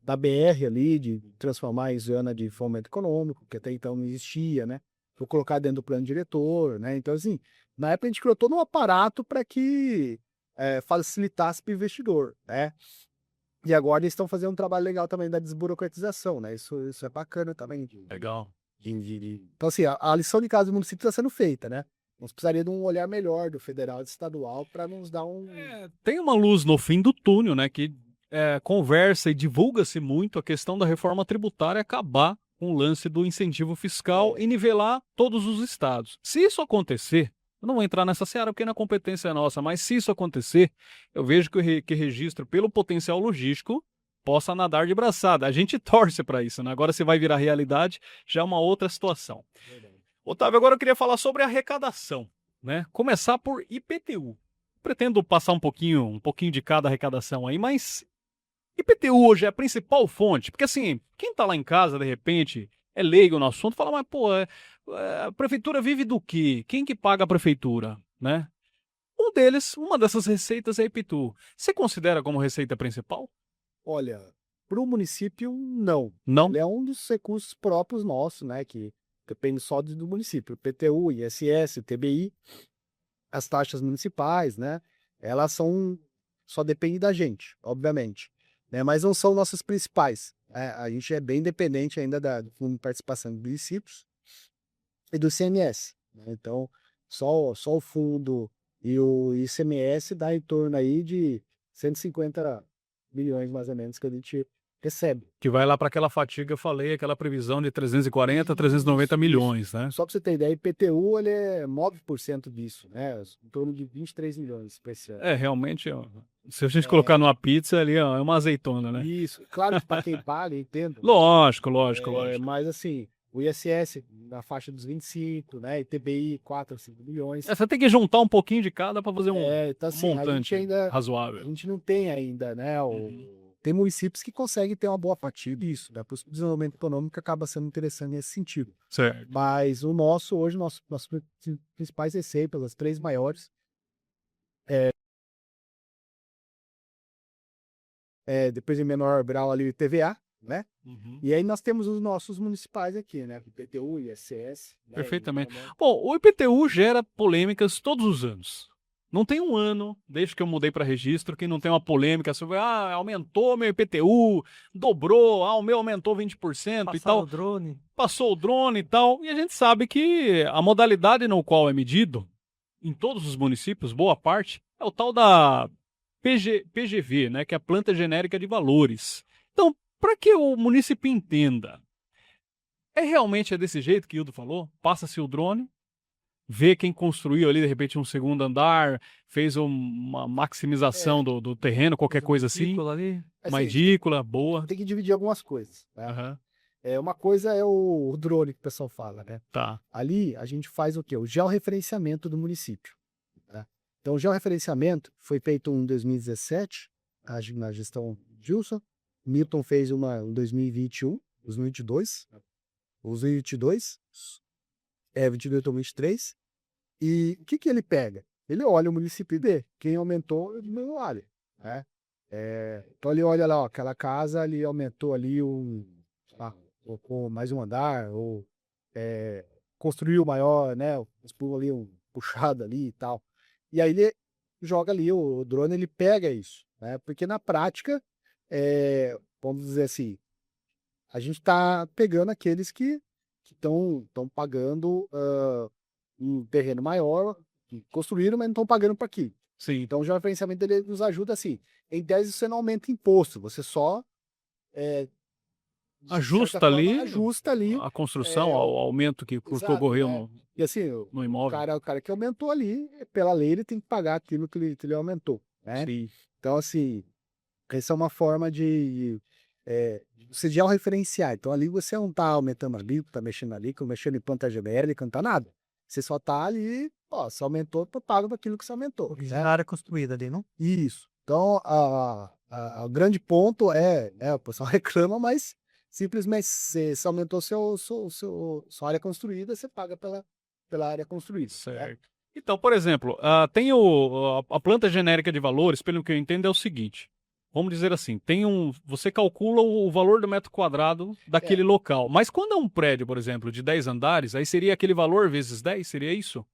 da BR ali, de transformar em zona de fomento econômico, que até então não existia, né? Vou colocar dentro do plano diretor, né? Então, assim, na época a gente criou todo um aparato para que facilitasse para o investidor, né? E agora eles estão fazendo um trabalho legal também da desburocratização, né? Isso é bacana também. Legal. Então, assim, a lição de casa do município está sendo feita, né? Nós precisaria de um olhar melhor do federal e do estadual para nos dar um. Tem uma luz no fim do túnel, né? Que conversa e divulga-se muito a questão da reforma tributária acabar com o lance do incentivo fiscal e nivelar todos os estados. Se isso acontecer, eu não vou entrar nessa seara porque não é competência nossa, mas se isso acontecer, eu vejo que que registro, pelo potencial logístico, possa nadar de braçada. A gente torce para isso, né? Agora, se vai virar realidade, já é uma outra situação. Otávio, agora eu queria falar sobre arrecadação, né? Começar por IPTU. Pretendo passar um pouquinho de cada arrecadação aí, mas IPTU hoje é a principal fonte, porque assim, quem tá lá em casa, de repente, é leigo no assunto, fala, mas pô, a prefeitura vive do quê? Quem que paga a prefeitura, né? Uma dessas receitas é IPTU. Você considera como receita principal? Olha, para o município, não. Não? Ele é um dos recursos próprios nossos, né? Que depende só do município. PTU, ISS, TBI, as taxas municipais, né? Elas só dependem da gente, obviamente, né? Mas não são nossas principais. A gente é bem dependente ainda do Fundo de Participação dos Municípios e do ICMS, né? Então, só o fundo e o ICMS dá em torno aí de 150 milhões, mais ou menos, que a gente recebe. Que vai lá para aquela fatia que eu falei, aquela previsão de 340, 390 Isso. milhões, né? Só para você ter ideia, IPTU ele é 9% disso, né? Em torno de 23 milhões para esse ano. É, realmente, ó, se a gente colocar numa pizza ali, ó, é uma azeitona, né? Isso, claro que para quem paga, entendo. Lógico, lógico, lógico. Mas assim, o ISS na faixa dos 25, né? ITBI 4 a 5 milhões. Você tem que juntar um pouquinho de cada para fazer um Então, assim, a montante gente ainda razoável. não tem ainda, né? Tem municípios que conseguem ter uma boa fatia disso, né? Para o desenvolvimento econômico acaba sendo interessante nesse sentido. Certo. Mas o nosso, hoje, nossos principais receitas, as três maiores, depois em menor grau ali o IPVA, né? E aí nós temos os nossos municipais aqui, né? IPTU, ISS. Né? Perfeitamente. Bom, o IPTU gera polêmicas todos os anos. Não tem um ano, desde que eu mudei para registro, que não tem uma polêmica sobre, aumentou meu IPTU, dobrou, o meu aumentou 20% e tal. O drone. Passou o drone e tal. E a gente sabe que a modalidade no qual é medido, em todos os municípios, boa parte, é o tal da PGV, né? Que é a Planta Genérica de Valores. Então, para que o município entenda, realmente desse jeito que o Hildo falou? Passa-se o drone, vê quem construiu ali, de repente, um segundo andar, fez uma maximização do terreno, qualquer coisa assim. Ridículo ali. Uma edícula, boa. Tem que dividir algumas coisas. Né? Aham, Uma coisa é o drone que o pessoal fala, né? tá. Ali a gente faz o quê? O georreferenciamento do município. Né? Então, o georreferenciamento foi feito em 2017, na gestão Gilson. Milton fez uma em 2021, 2022. Os 22, 22 ou 23. E o que ele pega? Ele olha o município e vê quem aumentou no área. Né? Então ele olha lá, ó, aquela casa ali aumentou ali colocou mais um andar, ou construiu maior, né? Pôs ali um puxado ali e tal. E aí ele joga ali, o drone ele pega isso, né? Porque na prática, vamos dizer assim, a gente está pegando aqueles que estão pagando um terreno maior, que construíram, mas não estão pagando para aqui. Sim. Então o georreferenciamento dele nos ajuda assim. Em tese você não aumenta imposto, você só Ajusta ali ali a construção, o aumento que exato, ocorreu né? E assim, no imóvel. o cara que aumentou ali, pela lei, ele tem que pagar aquilo que ele aumentou, né? Sim. Então, assim, essa é uma forma de você georreferenciar. Então, ali você não está aumentando ali, está mexendo ali, mexendo em planta genérica, não está nada. Você só está ali, ó, se aumentou, eu pago daquilo que você aumentou. Já é área construída ali, não? Isso. Então, o grande ponto o pessoal reclama, mas simplesmente se aumentou sua área construída, você paga pela área construída. Né? Certo. Então, por exemplo, tem a planta genérica de valores, pelo que eu entendo, é o seguinte. Vamos dizer assim, você calcula o valor do metro quadrado daquele local. Mas quando é um prédio, por exemplo, de 10 andares, aí seria aquele valor vezes 10? Seria isso?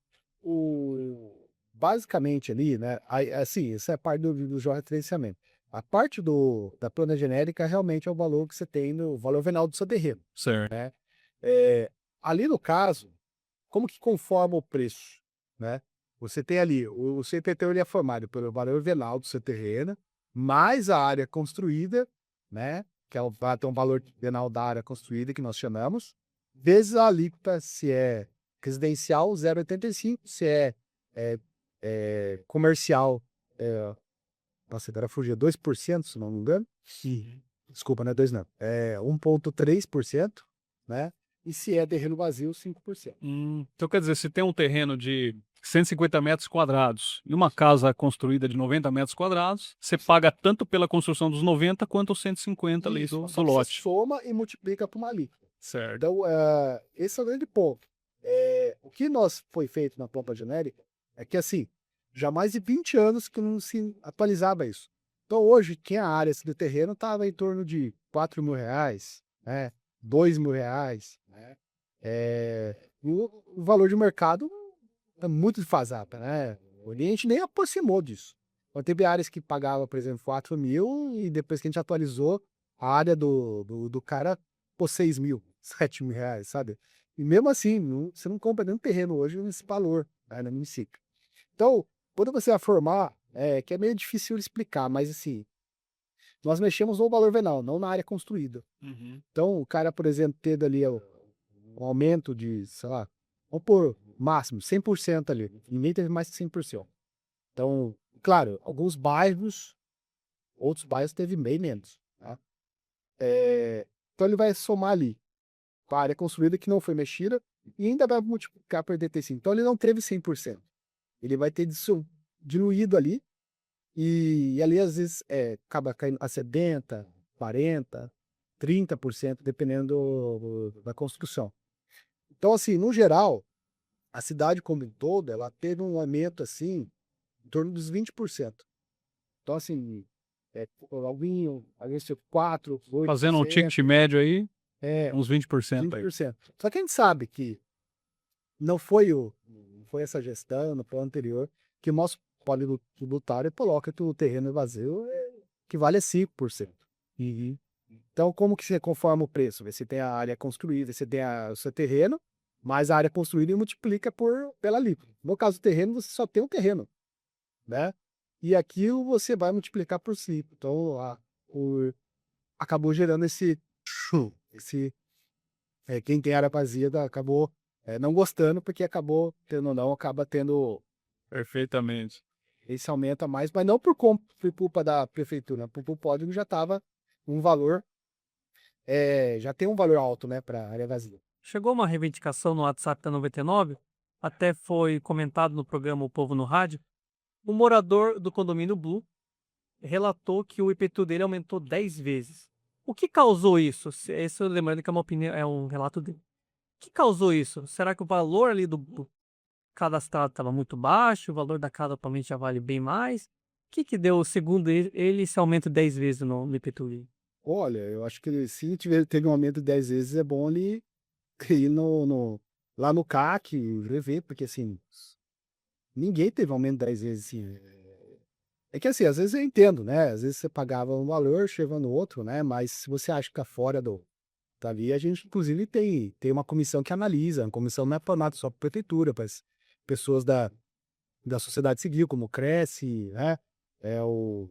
Basicamente ali, né? Assim, isso é parte do georreferenciamento. A parte da planta genérica realmente é o valor que você tem no valor venal do seu terreno. Certo. Né? Ali no caso, como que conforma o preço? Né? Você tem ali, o seu IPTU ele é formado pelo valor venal do seu terreno, mais a área construída, né? Que vai ter um valor venal da área construída, que nós chamamos, vezes a alíquota, se é residencial, 0,85, se é comercial, nossa, agora fugia 2%, se não me engano. Desculpa, não é 2 não. 1,3%, né? E se é terreno vazio, 5%. Então quer dizer, se tem um terreno de 150 metros quadrados e uma casa construída de 90 metros quadrados, você paga tanto pela construção dos 90 quanto os 150 ali do lote. Você soma e multiplica por uma alíquota. Certo. Então, esse é o grande ponto. O que foi feito na planta genérica é que, assim, já há mais de 20 anos que não se atualizava isso. Então, hoje, quem a área do terreno estava em torno de R$4.000, né? R$2.000, né? O valor de mercado é muito defasado, né? A gente nem aproximou disso. Então, teve áreas que pagavam, por exemplo, 4 mil e depois que a gente atualizou, a área do cara por 6 mil, 7 mil reais, sabe? E mesmo assim, você não compra nenhum terreno hoje nesse valor, né, no município. Então, quando você vai formar, que é meio difícil explicar, mas assim, nós mexemos no valor venal, não na área construída. Uhum. Então, o cara, por exemplo, tendo ali um aumento de, sei lá, vamos pôr máximo, 100% ali. Ninguém teve mais que 100%. Então, claro, alguns bairros, outros bairros teve bem menos. Tá? Então, ele vai somar ali com a área construída que não foi mexida e ainda vai multiplicar por 85. Então, ele não teve 100%. Ele vai ter diluído ali e ali, às vezes, acaba caindo a 70%, 40%, 30%, dependendo da construção. Então, assim, no geral, a cidade como um todo, ela teve um aumento, assim, em torno dos 20%. Então, assim, alguém 4, 8%. Fazendo um ticket médio aí, uns 20% aí. 20%. Só que a gente sabe que não foi essa gestão, não foi o anterior, que o nosso politributário coloca que o terreno vazio equivale a 5%. Então, como que você conforma o preço? Você tem a área construída, você tem o seu terreno, mais a área construída e multiplica pela alíquota. No caso do terreno, você só tem o terreno, né? E aquilo você vai multiplicar por 5. Então, acabou gerando quem tem área vazia acabou não gostando, porque acabou, tendo ou não, acaba tendo Perfeitamente. esse aumento a mais, mas não por culpa da prefeitura, né? O código já estava um valor, já tem um valor alto, né, para área vazia. Chegou uma reivindicação no WhatsApp da 99, até foi comentado no programa O Povo no Rádio. Um morador do condomínio Blue relatou que o IPTU dele aumentou 10 vezes. O que causou isso? Isso, lembrando que é uma opinião, é um relato dele. O que causou isso? Será que o valor ali do cadastrado estava muito baixo? O valor da casa provavelmente já vale bem mais? O que deu, segundo ele, esse aumento 10 vezes no IPTU dele? Olha, eu acho que se teve um aumento de 10 vezes, é bom ele ir lá no CAC rever, porque assim, ninguém teve aumento 10 vezes assim. É que assim, às vezes eu entendo, né? Às vezes você pagava um valor, chegava no outro, né? Mas se você acha que tá fora tá ali, a gente inclusive tem uma comissão que analisa. A comissão não é para nada, só para prefeitura, para as pessoas da sociedade civil, como o Cresce, né? O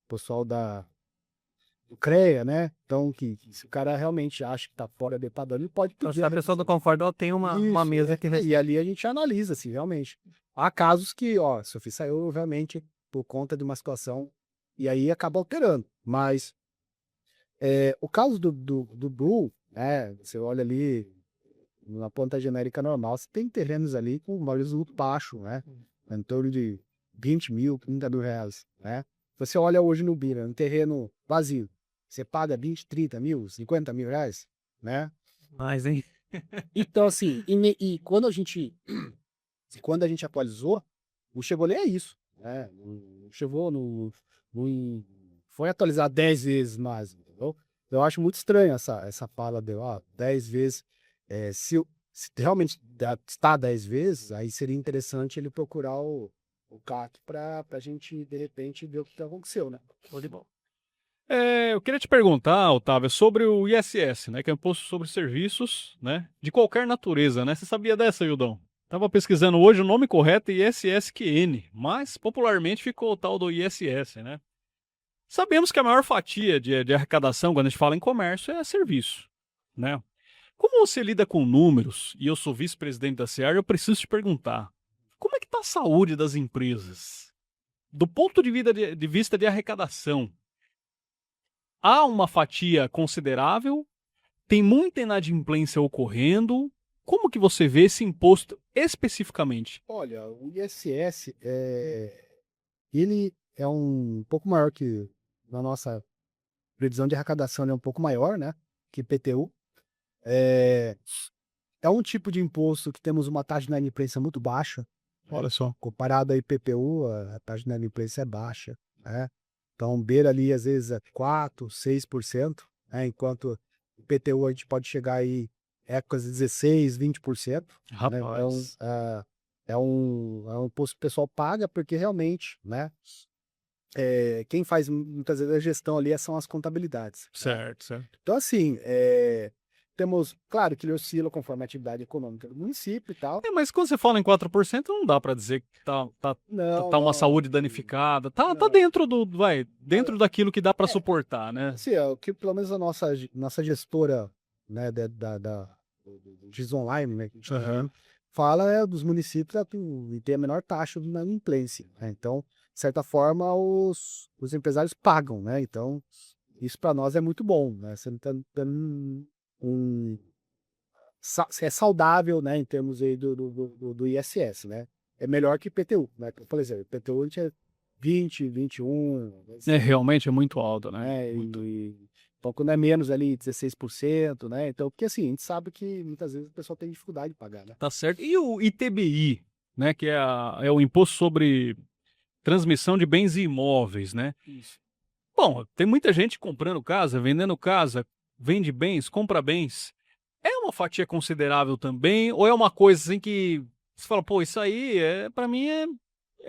pessoal do CREA, né? Então, que se o cara realmente acha que tá fora de padrão, ele pode Então, pedir se a pessoa não concorda, ela tem uma mesa que... e ali a gente analisa, assim, realmente. Há casos que, ó, se o FII saiu, realmente, por conta de uma situação, e aí acaba alterando. Mas o caso do Blue, né? Você olha ali na planta genérica normal, você tem terrenos ali com valores muito baixos, né? Em torno de 20 mil, 30 mil reais, né? Você olha hoje no Bira, um terreno vazio, você paga 20, 30 mil, 50 mil reais, né? Mas, hein? Então, assim, e quando a gente atualizou, o Chevrolet é isso, né? O Chevrolet foi atualizado 10 vezes mais, entendeu? Eu acho muito estranho essa fala de 10 vezes. Se realmente está 10 vezes, aí seria interessante ele procurar o CAC para a gente, de repente, ver o que aconteceu, né? Show de bola. Eu queria te perguntar, Otávio, sobre o ISS, né, que é o Imposto sobre Serviços, né, de qualquer natureza, né? Você sabia dessa, Wildão? Tava pesquisando hoje, o nome correto é ISSQN, mas popularmente ficou o tal do ISS, né? Sabemos que a maior fatia de arrecadação, quando a gente fala em comércio, é serviço, né? Como você lida com números, e eu sou vice-presidente da Sear, eu preciso te perguntar, como é que está a saúde das empresas? Do ponto de vista de arrecadação, há uma fatia considerável? Tem muita inadimplência ocorrendo? Como que você vê esse imposto especificamente? Olha, o ISS, ele é um pouco maior que na nossa previsão de arrecadação, ele é um pouco maior, né? Que IPTU. É um tipo de imposto que temos uma taxa de inadimplência muito baixa. Olha só. Comparado a IPTU, a taxa de inadimplência é baixa, né? Então, beira ali, às vezes, 4%, 6%, né? Enquanto IPTU a gente pode chegar aí épocas de 16%, 20%. Né? Então, Rapaz. é um imposto que o pessoal paga porque realmente, né? Quem faz muitas vezes a gestão ali são as contabilidades. Né? Certo, certo. Então, assim, temos, claro que ele oscila conforme a atividade econômica do município e tal. Mas quando você fala em 4%, não dá para dizer que Não, tá uma não, saúde danificada. Tá não. dentro dentro daquilo que dá para É. suportar, né? Assim, o que pelo menos a nossa gestora, né, do Giz Online, né, que a gente Aham. fala dos municípios e tem a menor taxa de inadimplência, né? Então, de certa forma, os empresários pagam, né? Então, isso para nós é muito bom, né? Você não tá dando é saudável, né, em termos aí do ISS, né? É melhor que IPTU, né? Por exemplo, IPTU a gente é 20, 21, Realmente é muito alto, né? né? Então, quando é menos ali, 16%, né? Então, porque assim, a gente sabe que muitas vezes o pessoal tem dificuldade de pagar, né? Tá certo. E o ITBI, né? Que é o Imposto sobre Transmissão de Bens e Imóveis, né? Isso. Bom, tem muita gente comprando casa, vendendo casa, vende bens, compra bens. É uma fatia considerável também? Ou é uma coisa assim que você fala, pô, isso aí para mim é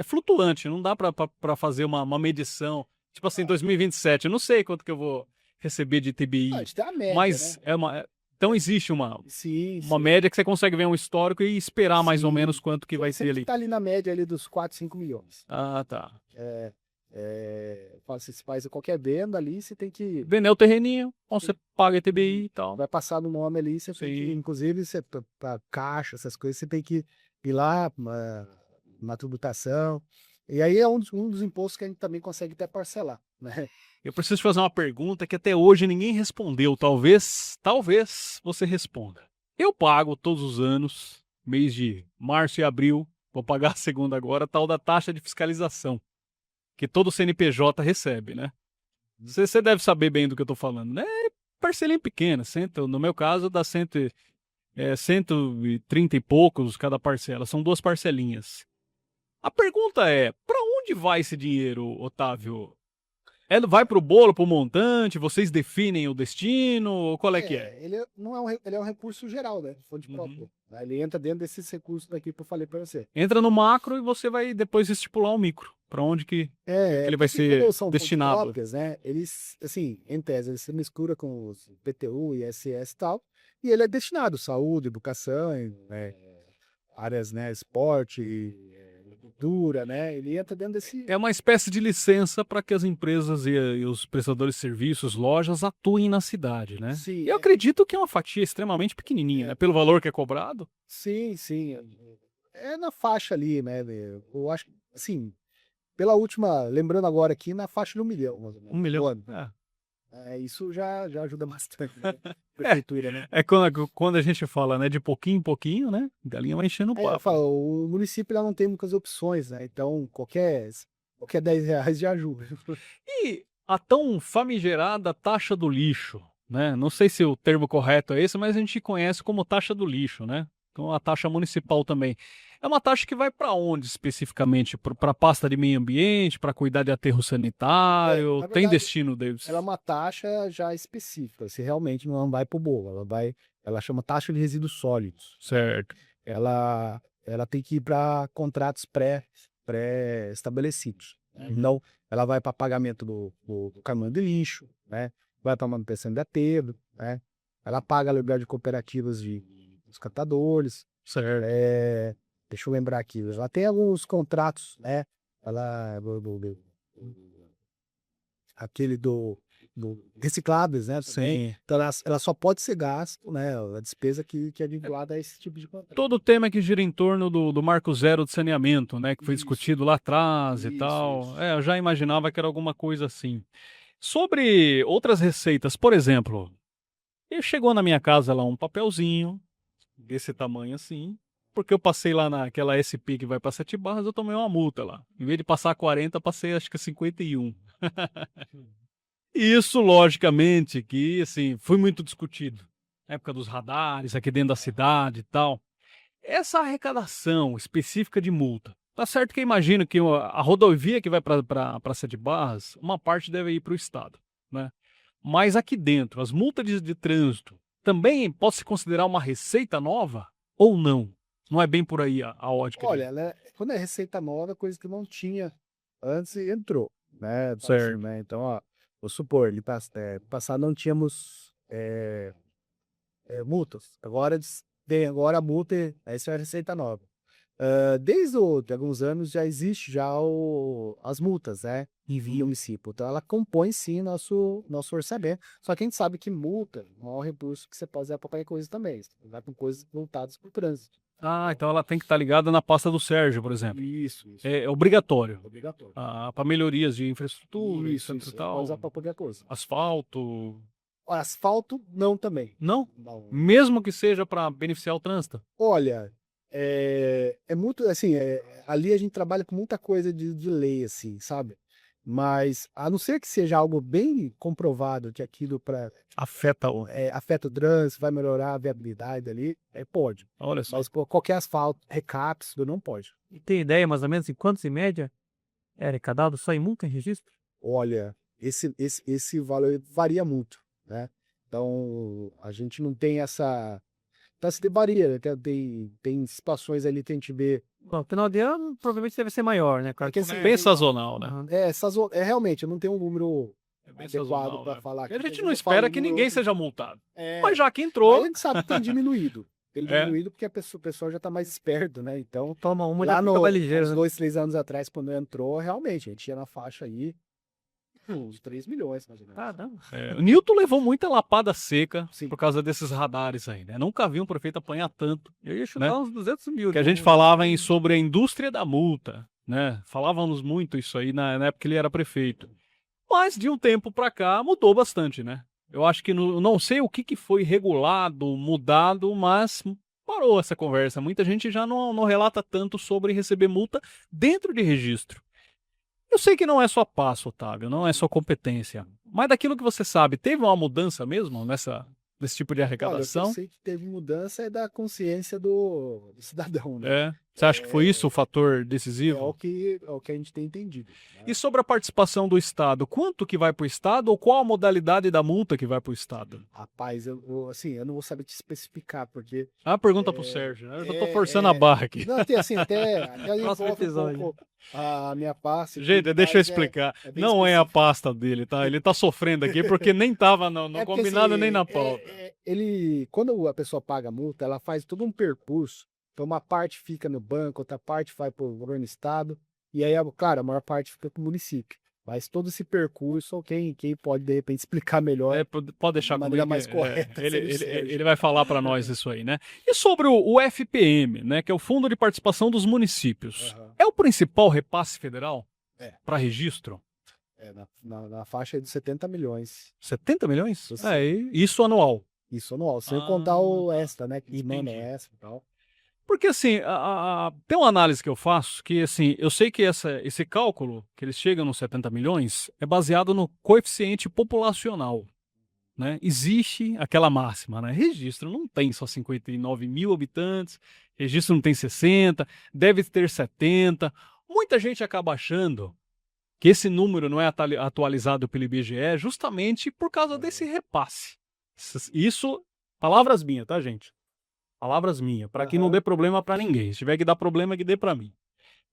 flutuante, não dá para fazer uma medição. Tipo assim, 2027, eu não sei quanto que eu vou receber de A TBI, gente tem a média, mas né? então existe Sim, uma sim. média que você consegue ver um histórico e esperar mais ou menos Sim. quanto que vai ter Sempre ali. tá ali na média ali dos 4, 5 milhões. Ah, tá. Fala assim, se faz qualquer venda ali, você tem que. Vender o terreninho, então você paga TBI e tal. Vai passar no nome ali, você tem que. Sim. Inclusive, você, pra caixa, essas coisas, você tem que ir lá, uma tributação. E aí é um dos impostos que a gente também consegue até parcelar, né? Eu preciso te fazer uma pergunta que até hoje ninguém respondeu. Talvez você responda. Eu pago todos os anos, mês de março e abril, vou pagar a segunda agora, tal da taxa de fiscalização, que todo CNPJ recebe, né? Você deve saber bem do que eu tô falando, né? Parcelinha pequena, no meu caso dá 130 e poucos cada parcela, são 2 parcelinhas. A pergunta é, para onde vai esse dinheiro, Otávio? Vai pro bolo, pro montante? Vocês definem o destino? Qual é que é? Ele não é ele é um recurso geral, né? Fonte própria. Né? Ele entra dentro desses recursos daqui que eu falei para você. Entra no macro e você vai depois estipular o micro. Para onde que ele vai Porque quando ser são fontes destinado? próprias, né? Eles, assim, em tese, eles se mistura com os PTU, ISS e tal, e ele é destinado à saúde, educação, né? Áreas, né? Esporte, cultura, né? Ele entra dentro desse. É uma espécie de licença para que as empresas e os prestadores de serviços, lojas, atuem na cidade, né? Sim, E eu acredito que é uma fatia extremamente pequenininha, É. né? Pelo valor que é cobrado. sim, sim. É na faixa ali, né? Eu acho, assim, pela última, lembrando agora aqui, na faixa de 1 milhão, mais ou menos, 1 milhão. no ano. Isso já ajuda bastante, né? Prefeitura, né? É quando a gente fala, né, de pouquinho em pouquinho, né? Galinha vai enchendo o Eu papo. falo, o município lá não tem muitas opções, né? Então, qualquer R$ 10 já ajuda. E a tão famigerada taxa do lixo, né? Não sei se o termo correto é esse, mas a gente conhece como taxa do lixo, né? Então a taxa municipal também. É uma taxa que vai para onde especificamente? Para a pasta de meio ambiente, para cuidar de aterro sanitário? Na Tem verdade, destino deles? ela é uma taxa já específica, se realmente não vai para o bolo, ela chama taxa de resíduos sólidos. Certo. Ela tem que ir para contratos pré-estabelecidos. Né? Então, ela vai para pagamento do caminhão de lixo, né? Vai para manutenção de aterro, né? Ela paga aluguel de cooperativas dos catadores. Certo. Deixa eu lembrar aqui, ela tem alguns contratos, né? Aquele do recicláveis, né? Também. Sim. Então, ela só pode ser gasto, né? A despesa que é vinculada a esse tipo de contrato. Todo o tema que gira em torno do Marco Zero de saneamento, né? Que foi Isso. discutido lá atrás e Isso, tal. isso. Eu já imaginava que era alguma coisa assim. Sobre outras receitas, por exemplo, chegou na minha casa lá um papelzinho desse tamanho assim, porque eu passei lá naquela SP que vai para 7 barras, eu tomei uma multa lá. Em vez de passar 40, passei acho que 51. E isso, logicamente, que assim, foi muito discutido. Na época dos radares, aqui dentro da cidade e tal. Essa arrecadação específica de multa, tá certo que eu imagino que a rodovia que vai para 7 barras, uma parte deve ir para o Estado, né? Mas aqui dentro, as multas de trânsito, também pode se considerar uma receita nova ou não? Não é bem por aí a ótica Olha, disso. quando é receita nova, coisa que não tinha antes e entrou, né? Certo. Né? Então, ó, vou supor, passado não tínhamos multas. Tem agora a multa, essa é a receita nova. De alguns anos já existe as multas, né? Envia o município. Então ela compõe sim nosso orçamento. Só que a gente sabe que multa não é um recurso que você pode usar para qualquer coisa também. Você vai com coisas voltadas para o trânsito. Ah, então ela tem que estar ligada na pasta do Sérgio, por exemplo. Isso. É obrigatório. Obrigatório. Para melhorias de infraestrutura, Isso. etc e Pode tal. usar para qualquer coisa. Asfalto. Asfalto, não também. Não? Não. Mesmo que seja para beneficiar o trânsito. Olha, é muito assim, ali a gente trabalha com muita coisa de lei, assim, sabe? Mas a não ser que seja algo bem comprovado que aquilo Afeta afeta o trânsito, vai melhorar a viabilidade ali, pode. Olha só. Mas qualquer asfalto, recaps, não pode. E tem ideia mais ou menos em quantos em média é arrecadado só em multa em registro? Olha, esse valor varia muito, né? Então, a gente não tem essa. Então, se varia, né? Tem situações ali que a gente vê. Bom, final de ano provavelmente deve ser maior, né? Claro Porque, que assim, Bem sazonal, né? Aham. Realmente, eu não tenho um número É bem adequado sazonal, para né? falar Porque aqui. a gente mas não eu falo espera um que número ninguém outro. seja multado. É, Mas já que mas a entrou, gente sabe que tem diminuído. Tem É. diminuído porque o pessoal já está mais esperto, né? Então, Toma uma e lá já fica mais ligeiro, uns né? 2, 3 anos atrás, quando entrou, realmente, a gente ia na faixa aí uns 3 milhões, mais ou menos. Caramba. o Newton levou muita lapada seca Sim. por causa desses radares aí, né? Nunca vi um prefeito apanhar tanto. Eu ia chutar Né? uns 200 mil. Que a gente falava sobre a indústria da multa, né? Falávamos muito isso aí na época que ele era prefeito. Mas de um tempo para cá mudou bastante, né? Eu acho que não sei o que foi regulado, mudado, mas parou essa conversa. Muita gente já não relata tanto sobre receber multa dentro de registro. Eu sei que não é só passo, Otávio, não é só competência. Mas daquilo que você sabe, teve uma mudança mesmo nesse tipo de Olha, o que eu arrecadação? sei que teve mudança é da consciência do cidadão, né? Você acha que foi isso o fator É decisivo? o que a gente tem entendido. Né? E sobre a participação do Estado, quanto que vai para o Estado ou qual a modalidade da multa que vai para o Estado? Rapaz, eu não vou saber te especificar, porque. Ah, pergunta para o Sérgio, né? Eu já estou forçando a barra aqui. Não, tem assim, até Próximo envolve episódio. um pouco a minha pasta. Gente, deixa eu explicar. bem Não é a específico. pasta dele, tá? Ele tá sofrendo aqui porque nem estava no Porque, combinado assim, nem na pauta. quando a pessoa paga a multa, ela faz todo um percurso. Então, uma parte fica no banco, outra parte vai para o governo do estado, e aí, claro, a maior parte fica para o município. Mas todo esse percurso, quem pode, de repente, explicar melhor. Pode deixar de maneira comigo. mais correta, seria o Sérgio. Ele vai falar para nós isso aí, né? E sobre o FPM, né? Que é o Fundo de Participação dos Municípios. Aham. É o principal repasse federal É. para registro? Na faixa de 70 milhões. 70 milhões? Sim. Isso anual. Isso anual, sem Ah, contar o extra, né? Que entendi. manda extra e tal. Porque assim, tem uma análise que eu faço que assim, eu sei que esse cálculo, que eles chegam nos 70 milhões, é baseado no coeficiente populacional. Né? Existe aquela máxima, né? Registro não tem só 59 mil habitantes, registro não tem 60, deve ter 70. Muita gente acaba achando que esse número não é atualizado pelo IBGE justamente por causa desse repasse. Isso, palavras minhas, tá, gente? Palavras minhas, para que não dê problema para ninguém. Se tiver que dar problema, que dê para mim.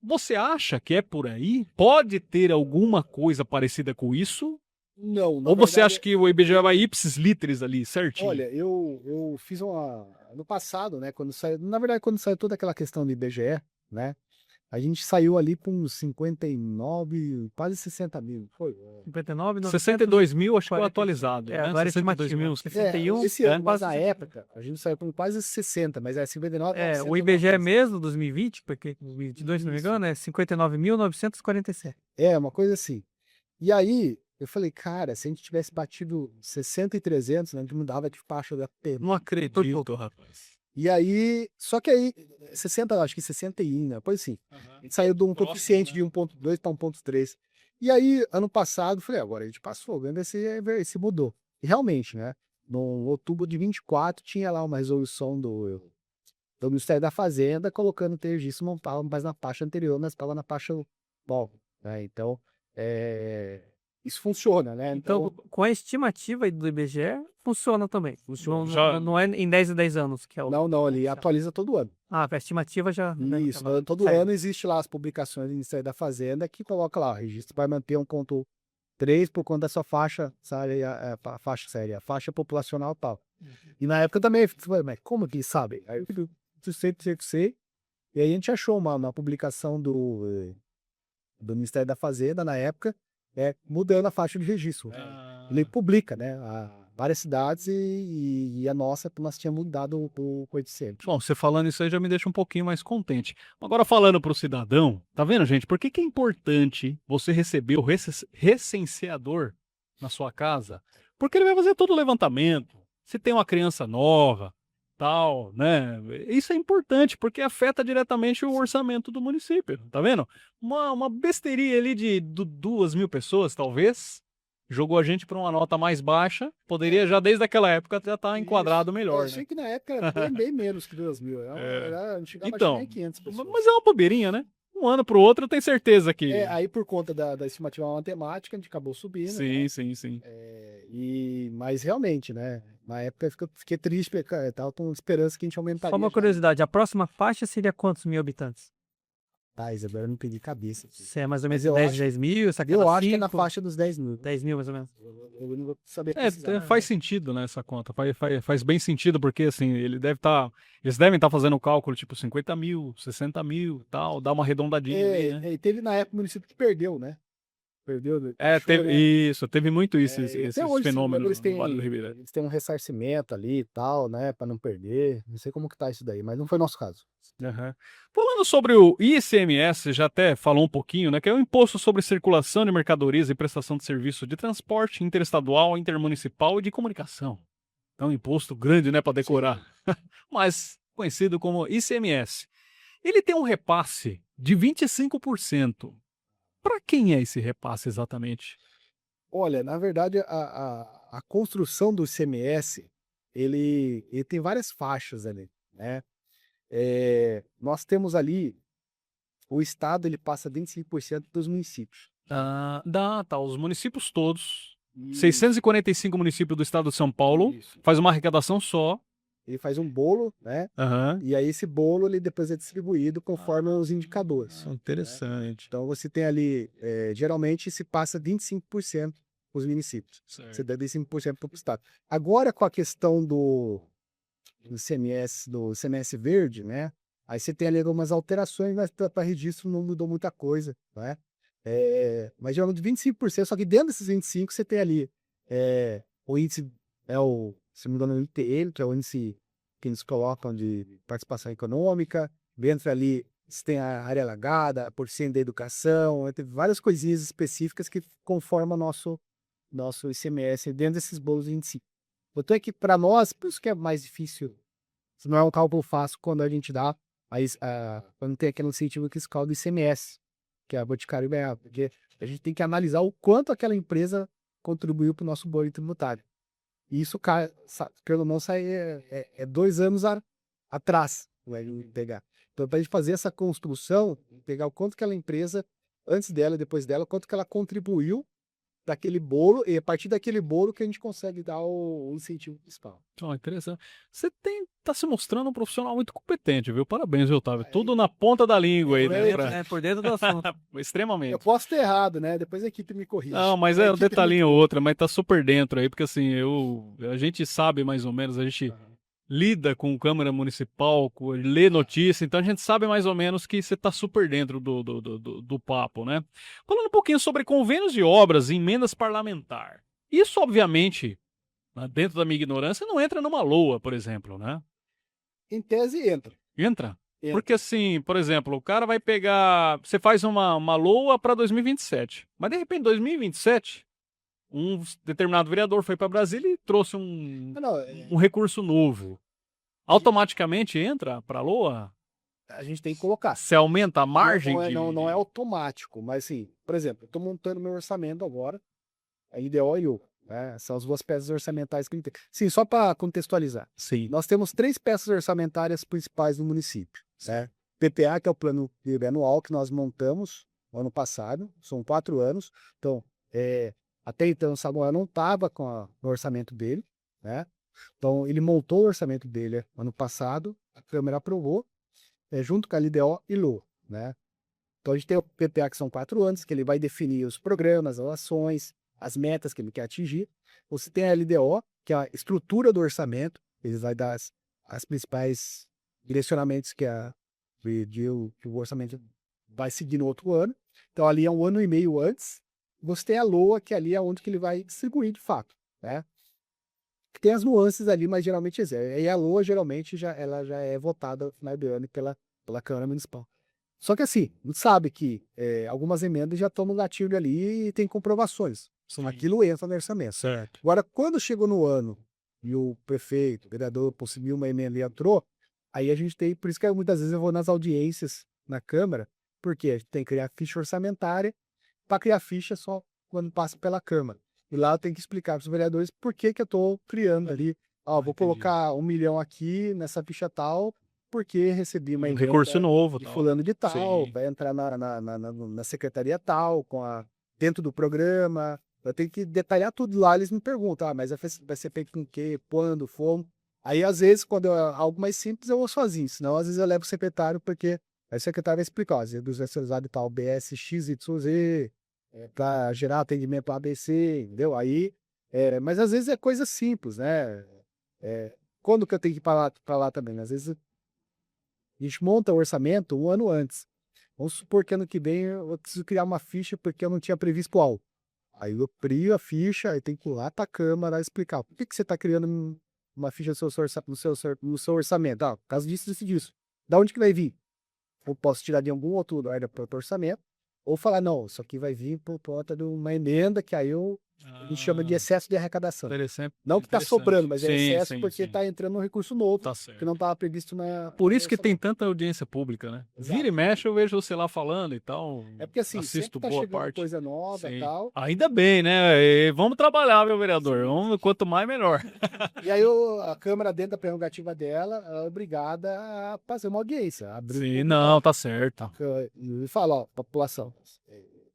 Você acha que é por aí? Pode ter alguma coisa parecida com isso? Não, na Ou você verdade, acha que o IBGE vai ipsis literis ali, certinho? Olha, eu fiz no passado, né, na verdade, quando saiu toda aquela questão do IBGE, né, a gente saiu ali com uns 59, quase 60 mil, foi? 59, 900, 62 mil, acho que foi 40. atualizado. É, né? agora é 62 mil. estimativa. 61, esse ano, mas quase na 60. época, a gente saiu com quase 60, mas é 59, É, o 900, IBGE alguma coisa. mesmo, 2020, porque 2022, se não me Isso. engano, é 59.947. É, uma coisa assim. E aí, eu falei, cara, se a gente tivesse batido 60 e 300, né, a gente mudava de faixa da P. Não acredito, rapaz. E aí, só que aí, 60, acho que 61, né? Pois assim. A gente saiu de um Próximo, coeficiente né? de 1,2 para 1,3. E aí, ano passado, falei, agora a gente passou, vendo se mudou. E realmente, né? No outubro de 24, tinha lá uma resolução do Ministério da Fazenda, colocando o registro não estava mais na faixa anterior, mas estava na faixa nova, né? Então, isso funciona, né? Então, com a estimativa aí do IBGE, funciona também. Funciona. Não é em 10 e 10 anos que é o... Não, ele atualiza todo ano. Ah, a estimativa já... Isso, todo Certo. ano existe lá as publicações do Ministério da Fazenda que coloca lá, o registro vai manter 1,3 por conta da sua faixa séria, a faixa populacional e tal. E na época também, eu falei, mas como que sabem? Aí eu falei, sei. E aí a gente achou uma publicação do Ministério da Fazenda, na época, mudando a faixa de registro. Ele publica, né, várias cidades e a nossa, nós tínhamos mudado o coeficiente. Bom, você falando isso aí já me deixa um pouquinho mais contente. Agora falando para o cidadão, tá vendo, gente? Por que é importante você receber o recenseador na sua casa? Porque ele vai fazer todo o levantamento. Se tem uma criança nova, tal, né? Isso é importante porque afeta diretamente o orçamento do município, tá vendo? Uma besteirinha ali de 2.000 pessoas, talvez, jogou a gente para uma nota mais baixa, poderia já desde aquela época já estar enquadrado melhor, Eu né? achei que na época era bem menos que 2.000. A gente chegava Então, a nem 500 pessoas. mas é uma bobeirinha, né? Um ano pro outro eu tenho certeza que... Aí por conta da estimativa matemática, a gente acabou subindo, Sim, né? sim. Mas realmente, né? Na época eu fiquei triste, porque eu tava com esperança que a gente aumentaria. Só uma curiosidade, a próxima faixa seria quantos mil habitantes? Tá, Isabel, eu não peguei cabeça. Se é mais ou menos Mas eu 10, acho- 10 mil, essa Eu acho que é na faixa dos 10.000. 10 mil mais ou menos. Eu não vou saber precisar. Faz sentido, né, essa conta. Faz bem sentido, porque assim, eles devem estar fazendo o cálculo, tipo, 50 mil, 60 mil, tal, dá uma arredondadinha ali, né? E teve na época o município que perdeu, né? Perdeu. Teve muito isso, E esses até hoje, fenômenos eles no Vale do Ribeira. eles têm um ressarcimento ali e tal, né? Pra não perder. Não sei como que tá isso daí, mas não foi nosso caso. Aham. Falando sobre o ICMS, já até falou um pouquinho, né? Que é o Imposto sobre Circulação de Mercadorias e Prestação de Serviço de Transporte Interestadual, Intermunicipal e de Comunicação. É um imposto grande, né, para decorar. Mas conhecido como ICMS. Ele tem um repasse de 25%. Para quem é esse repasse exatamente? Olha, na verdade, a construção do ICMS, ele tem várias faixas ali, né? Nós temos ali, o estado ele passa 25% dos municípios. Tá. Os municípios todos, Isso, 645 municípios do estado de São Paulo, isso. faz uma arrecadação só. Ele faz um bolo, né? Aham. E aí esse bolo ele depois é distribuído conforme os indicadores. Interessante. Então você tem ali, geralmente se passa 25% os municípios. Certo. Você dá 25% para o estado. Agora com a questão do CMS verde, né? Aí você tem ali algumas alterações, mas para registro não mudou muita coisa, né? Mas geralmente 25%, só que dentro desses 25% você tem ali o índice, se não me engano, o ITL, que é o índice que eles colocam de participação econômica. Dentro ali você tem a área alagada, a porcento da educação, tem várias coisinhas específicas que conformam nosso ICMS dentro desses bolos de 25%. Botou aqui para nós, por isso que é mais difícil. Isso não é um cálculo fácil quando a gente dá, mas quando tem aquele incentivo fiscal do ICMS, que é a Boticário BA, porque a gente tem que analisar o quanto aquela empresa contribuiu para o nosso bolo tributário. E isso, pelo menos, sai 2 anos atrás, vai pegar. Então, para a gente fazer essa construção, pegar o quanto que aquela empresa, antes dela e depois dela, quanto que ela contribuiu daquele bolo, e a partir daquele bolo que a gente consegue dar o incentivo fiscal. Interessante. Você tá se mostrando um profissional muito competente, viu? Parabéns, viu, Otávio? Tudo na ponta da língua aí, né? Por dentro do assunto. Extremamente. Eu posso ter errado, né? Depois a equipe me corrige. Não, mas A é um equipe detalhinho ou outro, mas tá super dentro aí, porque assim, a gente sabe mais ou menos, a gente lida com Câmara Municipal, lê notícia, então a gente sabe mais ou menos que você tá super dentro do papo, né? Falando um pouquinho sobre convênios de obras e emendas parlamentar. Isso, obviamente, dentro da minha ignorância, não entra numa LOA, por exemplo, né? Em tese, entra. Entra? Entra. Porque assim, por exemplo, o cara vai pegar. Você faz uma LOA para 2027. Mas de repente, 2027, um determinado vereador foi para Brasília e trouxe um recurso novo. Automaticamente entra para a LOA? A gente tem que colocar. Você aumenta a margem Não é automático, mas assim, por exemplo, eu estou montando meu orçamento agora, a IDO e eu. São as 2 peças orçamentárias que a gente tem. Sim, só para contextualizar. Sim. Nós temos 3 peças orçamentárias principais no município. Certo? PPA, que é o plano anual que nós montamos no ano passado, são 4 anos. Então, até então o Samuel não estava no orçamento dele, né? Então, ele montou o orçamento dele ano passado, a Câmara aprovou, junto com a LDO e LO, né? Então, a gente tem o PPA, que são 4 anos, que ele vai definir os programas, as ações, as metas que ele quer atingir. Você tem a LDO, que é a estrutura do orçamento, ele vai dar as principais direcionamentos que o orçamento vai seguir no outro ano. Então ali é 1 ano e meio antes. Você tem a LOA, que ali é onde que ele vai distribuir de fato, né? Tem as nuances ali, mas geralmente é. E a LOA geralmente ela já é votada no final do ano pela Câmara Municipal. Só que assim, a gente sabe que algumas emendas já estão no gatilho ali e tem comprovações. Sim. Aquilo entra no orçamento. Certo. Agora, quando chegou no ano e o prefeito, o vereador conseguiu uma emenda e entrou, aí a gente tem, por isso que muitas vezes eu vou nas audiências na Câmara, porque a gente tem que criar ficha orçamentária, para criar ficha só quando passa pela Câmara. E lá eu tenho que explicar para os vereadores por que que eu estou criando ali. Vou entendi. colocar 1 milhão aqui nessa ficha tal, porque recebi uma Um emenda recurso novo, de tal. fulano de tal, Sim. vai entrar na secretaria tal, dentro do programa. Eu tenho que detalhar tudo lá, eles me perguntam, mas vai ser feito com o quê, quando, como. Aí, às vezes, quando é algo mais simples, eu vou sozinho, senão, às vezes, eu levo o secretário, porque aí o secretário vai explicar, às vezes, vai ser usado e tal, BS XYZ, para gerar atendimento para ABC, entendeu? Aí, mas às vezes é coisa simples, né? Quando que eu tenho que ir para lá também? Às vezes, a gente monta o orçamento 1 ano antes. Vamos supor que ano que vem eu preciso criar uma ficha porque eu não tinha previsto algo. Aí eu crio a ficha, aí tem que ir lá para a Câmara explicar. Por que você está criando uma ficha no seu orçamento? Por causa disso, disso. Da onde que vai vir? Eu posso tirar de algum outro lugar do orçamento, ou falar, não, isso aqui vai vir por conta de uma emenda, que aí a gente chama de excesso de arrecadação. Interessante. Não que está sobrando, mas é Sim, excesso sim, porque sim. está entrando um recurso novo, Tá que certo. não estava previsto na... Por isso no que tem orçamento. tanta audiência pública, né? Exato. Vira e mexe, eu vejo você lá falando e tal. É porque assim, Assisto sempre tá boa chegando parte. coisa nova e Sim. tal. Ainda bem, né? E vamos trabalhar, meu vereador. Quanto mais, melhor. E aí a Câmara, dentro da prerrogativa dela, ela é obrigada a fazer uma audiência. Abrir Sim, não, tá certo. e falar, ó, população,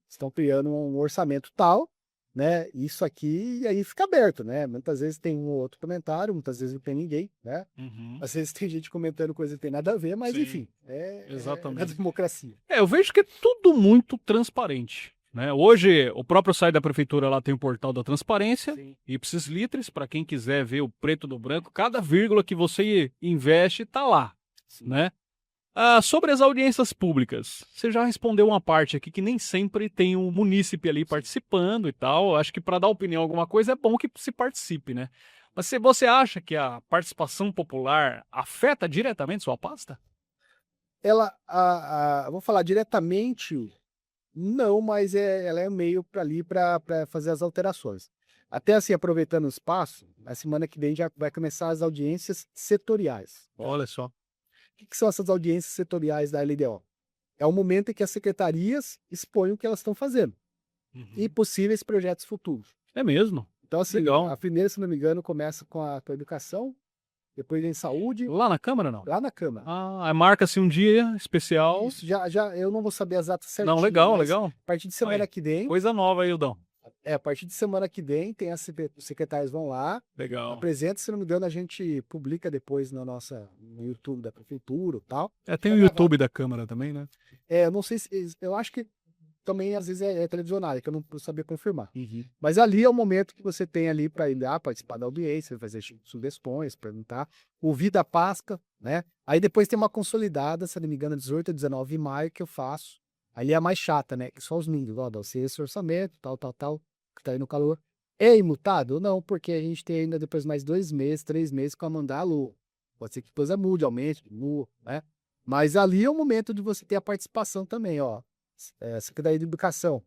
estão criando um orçamento tal, né? Isso aqui, e aí fica aberto, né? Muitas vezes tem um ou outro comentário, muitas vezes não tem ninguém, né? Uhum. Às vezes tem gente comentando coisa que tem nada a ver, mas Sim, enfim, é exatamente. a democracia. Eu vejo que é tudo muito transparente. Né? Hoje, o próprio site da prefeitura lá tem o portal da transparência, Sim. Ipsis Litteris, para quem quiser ver o preto do branco, cada vírgula que você investe tá lá, né? Sobre as audiências públicas, você já respondeu uma parte aqui que nem sempre tem um munícipe ali participando e tal. Acho que para dar opinião em alguma coisa é bom que se participe, né? Mas se você acha que a participação popular afeta diretamente sua pasta? Vou falar diretamente, não, mas ela é meio para ali para fazer as alterações. Até assim, aproveitando o espaço, na semana que vem já vai começar as audiências setoriais. Olha só. O que são essas audiências setoriais da LDO? É o momento em que as secretarias expõem o que elas estão fazendo e possíveis projetos futuros. É mesmo? Então, assim, Legal. a primeira, se não me engano, começa com a educação, depois vem saúde, Lá na Câmara, não? lá na Câmara. Aí marca-se um dia especial. Isso, já eu não vou saber as datas certinho, Não, legal, mas legal. a partir de semana Aí, que vem, coisa nova aí, Ildão. a partir de semana que vem, tem os secretários vão lá, Legal. apresenta, se não me engano, a gente publica depois no YouTube da prefeitura e tal. Tem o YouTube da Câmara também, né? Eu não sei se, eu acho que também às vezes é televisionário, que eu não vou saber confirmar. Mas ali é o momento que você tem ali para ir lá participar da audiência, fazer sugestões, perguntar, ouvir da Páscoa, né? Aí depois tem uma consolidada, se não me engano, 18 a 19 de maio que eu faço. Ali é a mais chata, né? Que só os mínimos, ó, dá esse orçamento, tal, que tá aí no calor. É imutado? Não, porque a gente tem ainda depois mais 2 meses, 3 meses para mandar a lua. Pode ser que depois mude, aumente, diminua, né? Mas ali é o momento de você ter a participação também, ó. Secretaria de Educação,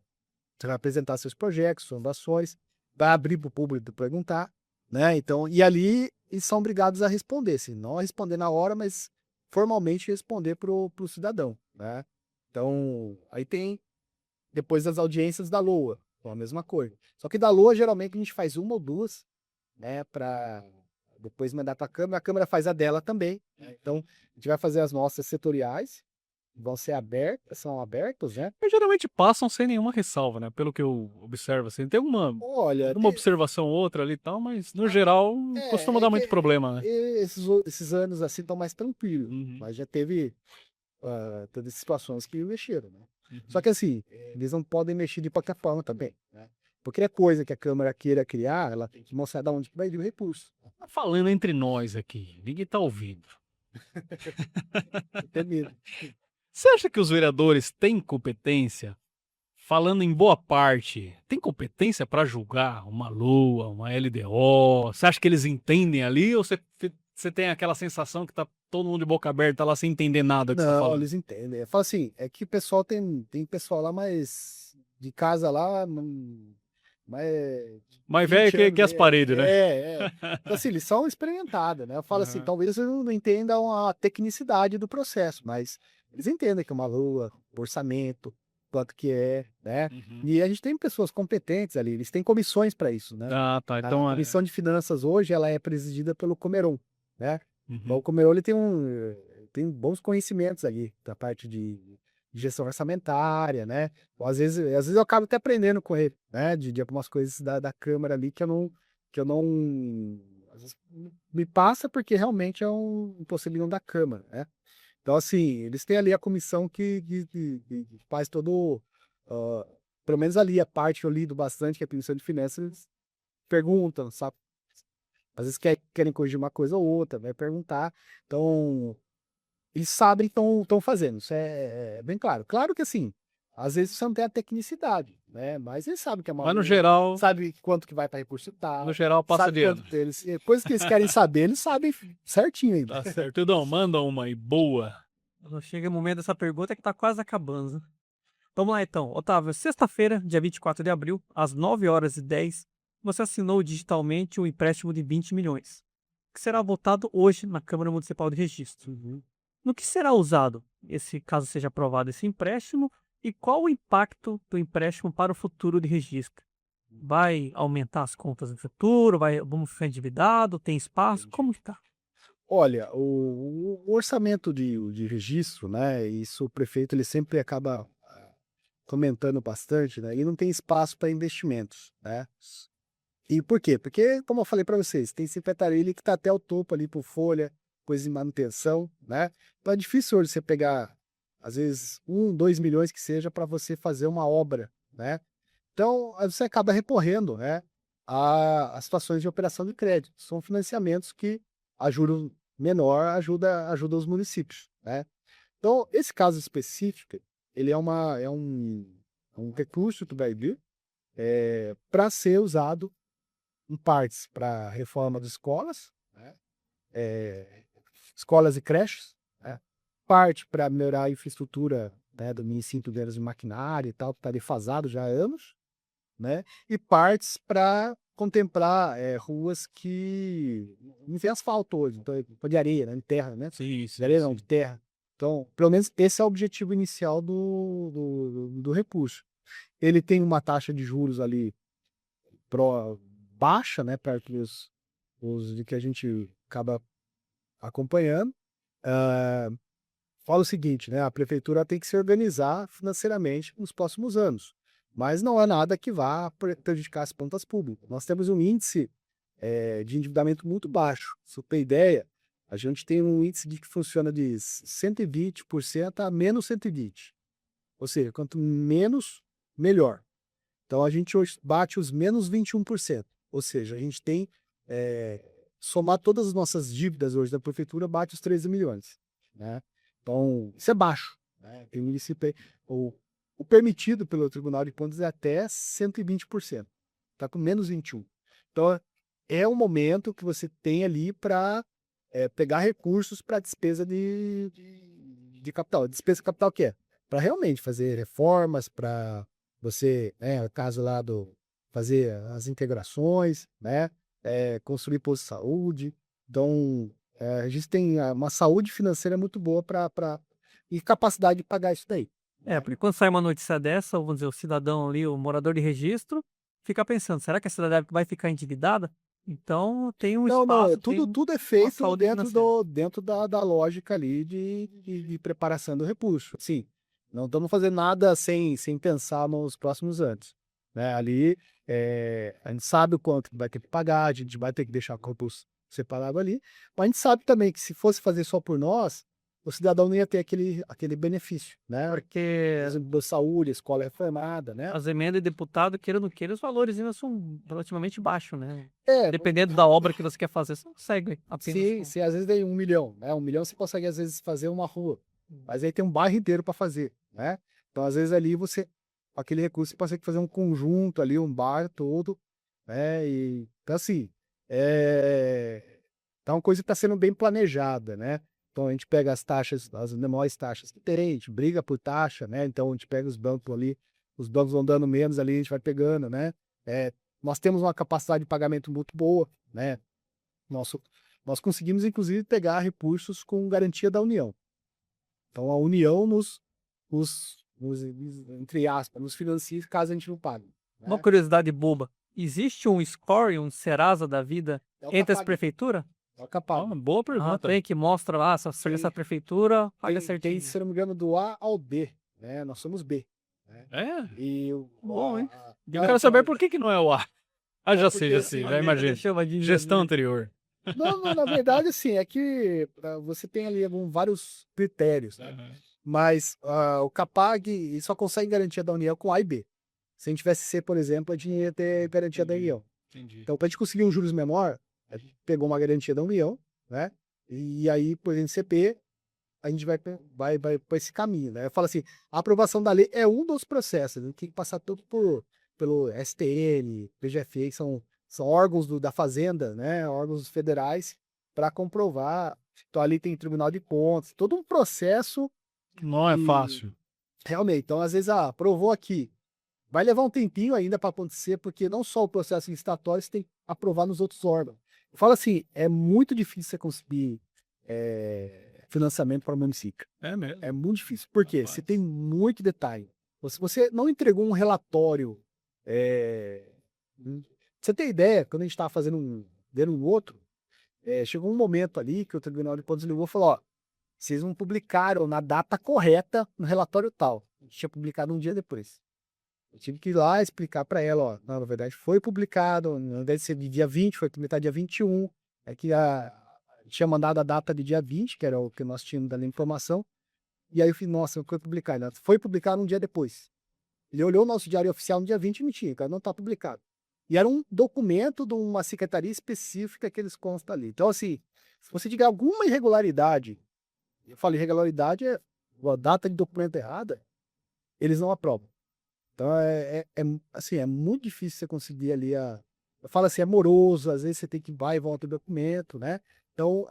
você vai apresentar seus projetos, suas ações, vai abrir para o público perguntar, né? Então, e ali eles são obrigados a responder, se não responder na hora, mas formalmente responder para o cidadão, né? Então, aí tem depois as audiências da LOA, a mesma coisa. Só que da LOA, geralmente, a gente faz uma ou duas, né? Para depois mandar para a Câmara faz a dela também, né? Então, a gente vai fazer as nossas setoriais, vão ser abertas, são abertos, né? Mas geralmente passam sem nenhuma ressalva, né? Pelo que eu observo, assim. Tem Olha, uma observação ou outra ali e tal, mas no geral costuma dar muito problema, né? esses anos assim estão mais tranquilos, Uhum. mas já teve todas as situações que mexeram, né? Uhum. Só que assim, eles não podem mexer de qualquer forma também, né? Qualquer coisa que a Câmara queira criar, ela tem que mostrar de onde que vai vir o recurso. Tá falando entre nós aqui, ninguém tá ouvindo. Tem medo. Você acha que os vereadores têm competência? Falando em boa parte, tem competência para julgar uma LOA, uma LDO? Você acha que eles entendem ali ou você tem aquela sensação que tá todo mundo de boca aberta lá sem entender nada que você tá Não, falando? eles entendem. Fala assim, é que o pessoal tem pessoal lá, mas de casa lá, mais Mais 20 velho que anos. as paredes, né? Então, assim, eles são experimentados, né? Eu falo assim, Aham. talvez eles não entendam a tecnicidade do processo, mas eles entendem que é uma lua, orçamento, quanto que é, né? Uhum. E a gente tem pessoas competentes ali, eles têm comissões para isso, né? Ah, tá. A Então, Comissão de Finanças hoje, ela é presidida pelo Comeron, né? Então, uhum. o Comeron, ele tem bons conhecimentos ali da parte de gestão orçamentária, né? Ou às vezes eu acabo até aprendendo com ele, né? De algumas coisas da Câmara ali que eu não, às vezes me passa porque realmente é um conselhinho da Câmara, né? Então, assim, eles têm ali a comissão que faz todo, ah, pelo menos ali a parte que eu lido bastante, que é a Comissão de Finanças, perguntam, sabe? Às vezes querem corrigir uma coisa ou outra, vai perguntar. Então, eles sabem que estão fazendo, isso é bem claro. Claro que assim, às vezes você não tem a tecnicidade, né? Mas eles sabem que é uma Mas no lua, geral, sabe quanto que vai para recurso no tal, geral passa sabe de ano. quanto deles, coisas que eles querem saber, eles sabem certinho ainda. Tá certo. Então, manda uma aí, boa. Quando chega o momento dessa pergunta é que tá quase acabando, né? Vamos lá então. Otávio, sexta-feira, dia 24 de abril, às 9h10, você assinou digitalmente um empréstimo de 20 milhões, que será votado hoje na Câmara Municipal de Registro. No que será usado, esse caso seja aprovado esse empréstimo, e qual o impacto do empréstimo para o futuro de registro? Vai aumentar as contas no futuro? Vamos ficar endividado? Tem espaço? Entendi. Como está? Olha, o orçamento de registro, né? Isso o prefeito ele sempre acaba comentando bastante, né? E não tem espaço para investimentos, né? E por quê? Porque, como eu falei para vocês, tem secretaria ali que está até o topo ali por folha, coisa de manutenção, né? Então é difícil hoje você pegar, às vezes, 2 milhões que seja para você fazer uma obra, né? Então, aí você acaba recorrendo, né, a situações de operação de crédito. São financiamentos que a juros menor ajuda os municípios, né? Então, esse caso específico, ele é um recurso do BRB para ser usado em partes para reforma de escolas, né? Escolas e creches, né? Parte para melhorar a infraestrutura, né, do município de maquinária e tal, que está defasado já há anos, né? E partes para contemplar ruas que não tem asfalto hoje, então de areia, né, de terra, né? Sim, De areia não, de terra. Então, pelo menos esse é o objetivo inicial do recurso. Ele tem uma taxa de juros ali baixa, né, perto dos de que a gente acaba acompanhando. Ah, fala o seguinte, né, a prefeitura tem que se organizar financeiramente nos próximos anos, mas não é nada que vá prejudicar as contas públicas. Nós temos um índice de endividamento muito baixo. Se você ter ideia, a gente tem um índice que funciona de 120% a menos 120. Ou seja, quanto menos, melhor. Então a gente hoje bate os menos 21%. Ou seja, a gente tem, somar todas as nossas dívidas hoje da prefeitura, bate os 13 milhões, né? Então, isso é baixo, né? Tem município, o permitido pelo Tribunal de Contas é até 120%. Está com menos 21%. Então, é um momento que você tem ali para pegar recursos para despesa de capital. Despesa de capital o que é? Para realmente fazer reformas, para você, né, no caso lá fazer as integrações, né, construir posto de saúde. Então, a gente tem uma saúde financeira muito boa e capacidade de pagar isso daí. Porque quando sai uma notícia dessa, vamos dizer, o cidadão ali, o morador de registro, fica pensando, será que a cidade vai ficar endividada? Então tem um Não, não, espaço, tem tudo é uma feito saúde financeira. dentro da lógica ali de preparação do recurso. Sim, não estamos fazendo nada sem pensar nos próximos anos, né? Ali, a gente sabe o quanto vai ter que pagar, a gente vai ter que deixar o recurso separado ali, mas a gente sabe também que se fosse fazer só por nós, o cidadão não ia ter aquele benefício, né? Por Porque exemplo, saúde, escola reformada, né? as emendas de deputado, queira ou não queira, os valores ainda são relativamente baixos, né? É, Dependendo da obra que você quer fazer, você consegue apenas se às vezes tem 1 milhão, né? 1 milhão você consegue às vezes fazer uma rua, mas aí tem um bairro inteiro para fazer, né? Então às vezes ali você, com aquele recurso, você consegue fazer um conjunto ali, um bairro todo, né? Então assim, então é uma coisa que está sendo bem planejada, né? Então a gente pega as taxas, as menores taxas que tem, a gente briga por taxa, né? Então a gente pega os bancos ali, os bancos vão dando menos ali, a gente vai pegando, né? Nós temos uma capacidade de pagamento muito boa, né? Nosso, nós conseguimos, inclusive, pegar recursos com garantia da União. Então, a União entre aspas, nos financia caso a gente não pague. Uma Né? curiosidade boba. Existe um score, um Serasa da vida É o entre as Capag, prefeituras? é o Capag. Boa pergunta. Tem que mostra lá, essa prefeitura paga Tem, certinho. se eu não me engano, do A ao B. Né? Nós somos B. Né? É? E Bom, hein? Eu quero saber por que não é o A. Ah, já sei, já sei, assim, já imagino. Chama de Gestão anterior. Não, na verdade, assim, é que você tem ali vários critérios, né? Mas o Capag ele só consegue garantia da União com A e B. Se a gente tivesse C, por exemplo, a gente ia ter garantia da União. Entendi. Então, para a gente conseguir um juros menor, a gente pegou uma garantia da União, né? E aí, por exemplo, CP, a gente vai para esse caminho, né? Eu falo assim, a aprovação da lei é um dos processos, né? Tem que passar tudo pelo STN, PGFE, que são órgãos da Fazenda, né? Órgãos federais, para comprovar. Então, ali tem Tribunal de Contas, todo um processo. Não é fácil. Realmente, então às vezes, aprovou aqui. Vai levar um tempinho ainda para acontecer, porque não só o processo licitatório, você tem que aprovar nos outros órgãos. Eu falo assim, é muito difícil você conseguir financiamento para o município. É mesmo. É muito difícil. Por quê? Rapaz. Você tem muito detalhe. Se você não entregou um relatório, você tem ideia, quando a gente estava vendo um outro, chegou um momento ali que o Tribunal de Contas ligou e falou, ó, vocês não publicaram na data correta no relatório tal. A gente tinha publicado um dia depois. Eu tive que ir lá explicar para ela, ó, não, na verdade foi publicado, ao invés de ser de dia 20, foi publicado dia 21. É que tinha mandado a data de dia 20, que era o que nós tínhamos dali informação. E aí eu falei, nossa, foi publicado. Foi publicado um dia depois. Ele olhou o nosso diário oficial no dia 20 e me tinha, cara, não está publicado. E era um documento de uma secretaria específica que eles constam ali. Então, assim, se você tiver alguma irregularidade, eu falo, irregularidade é a data de documento errada, eles não aprovam. Então, assim, é muito difícil você conseguir ali eu falo assim, é moroso, às vezes você tem que ir e volta o documento, né? Então,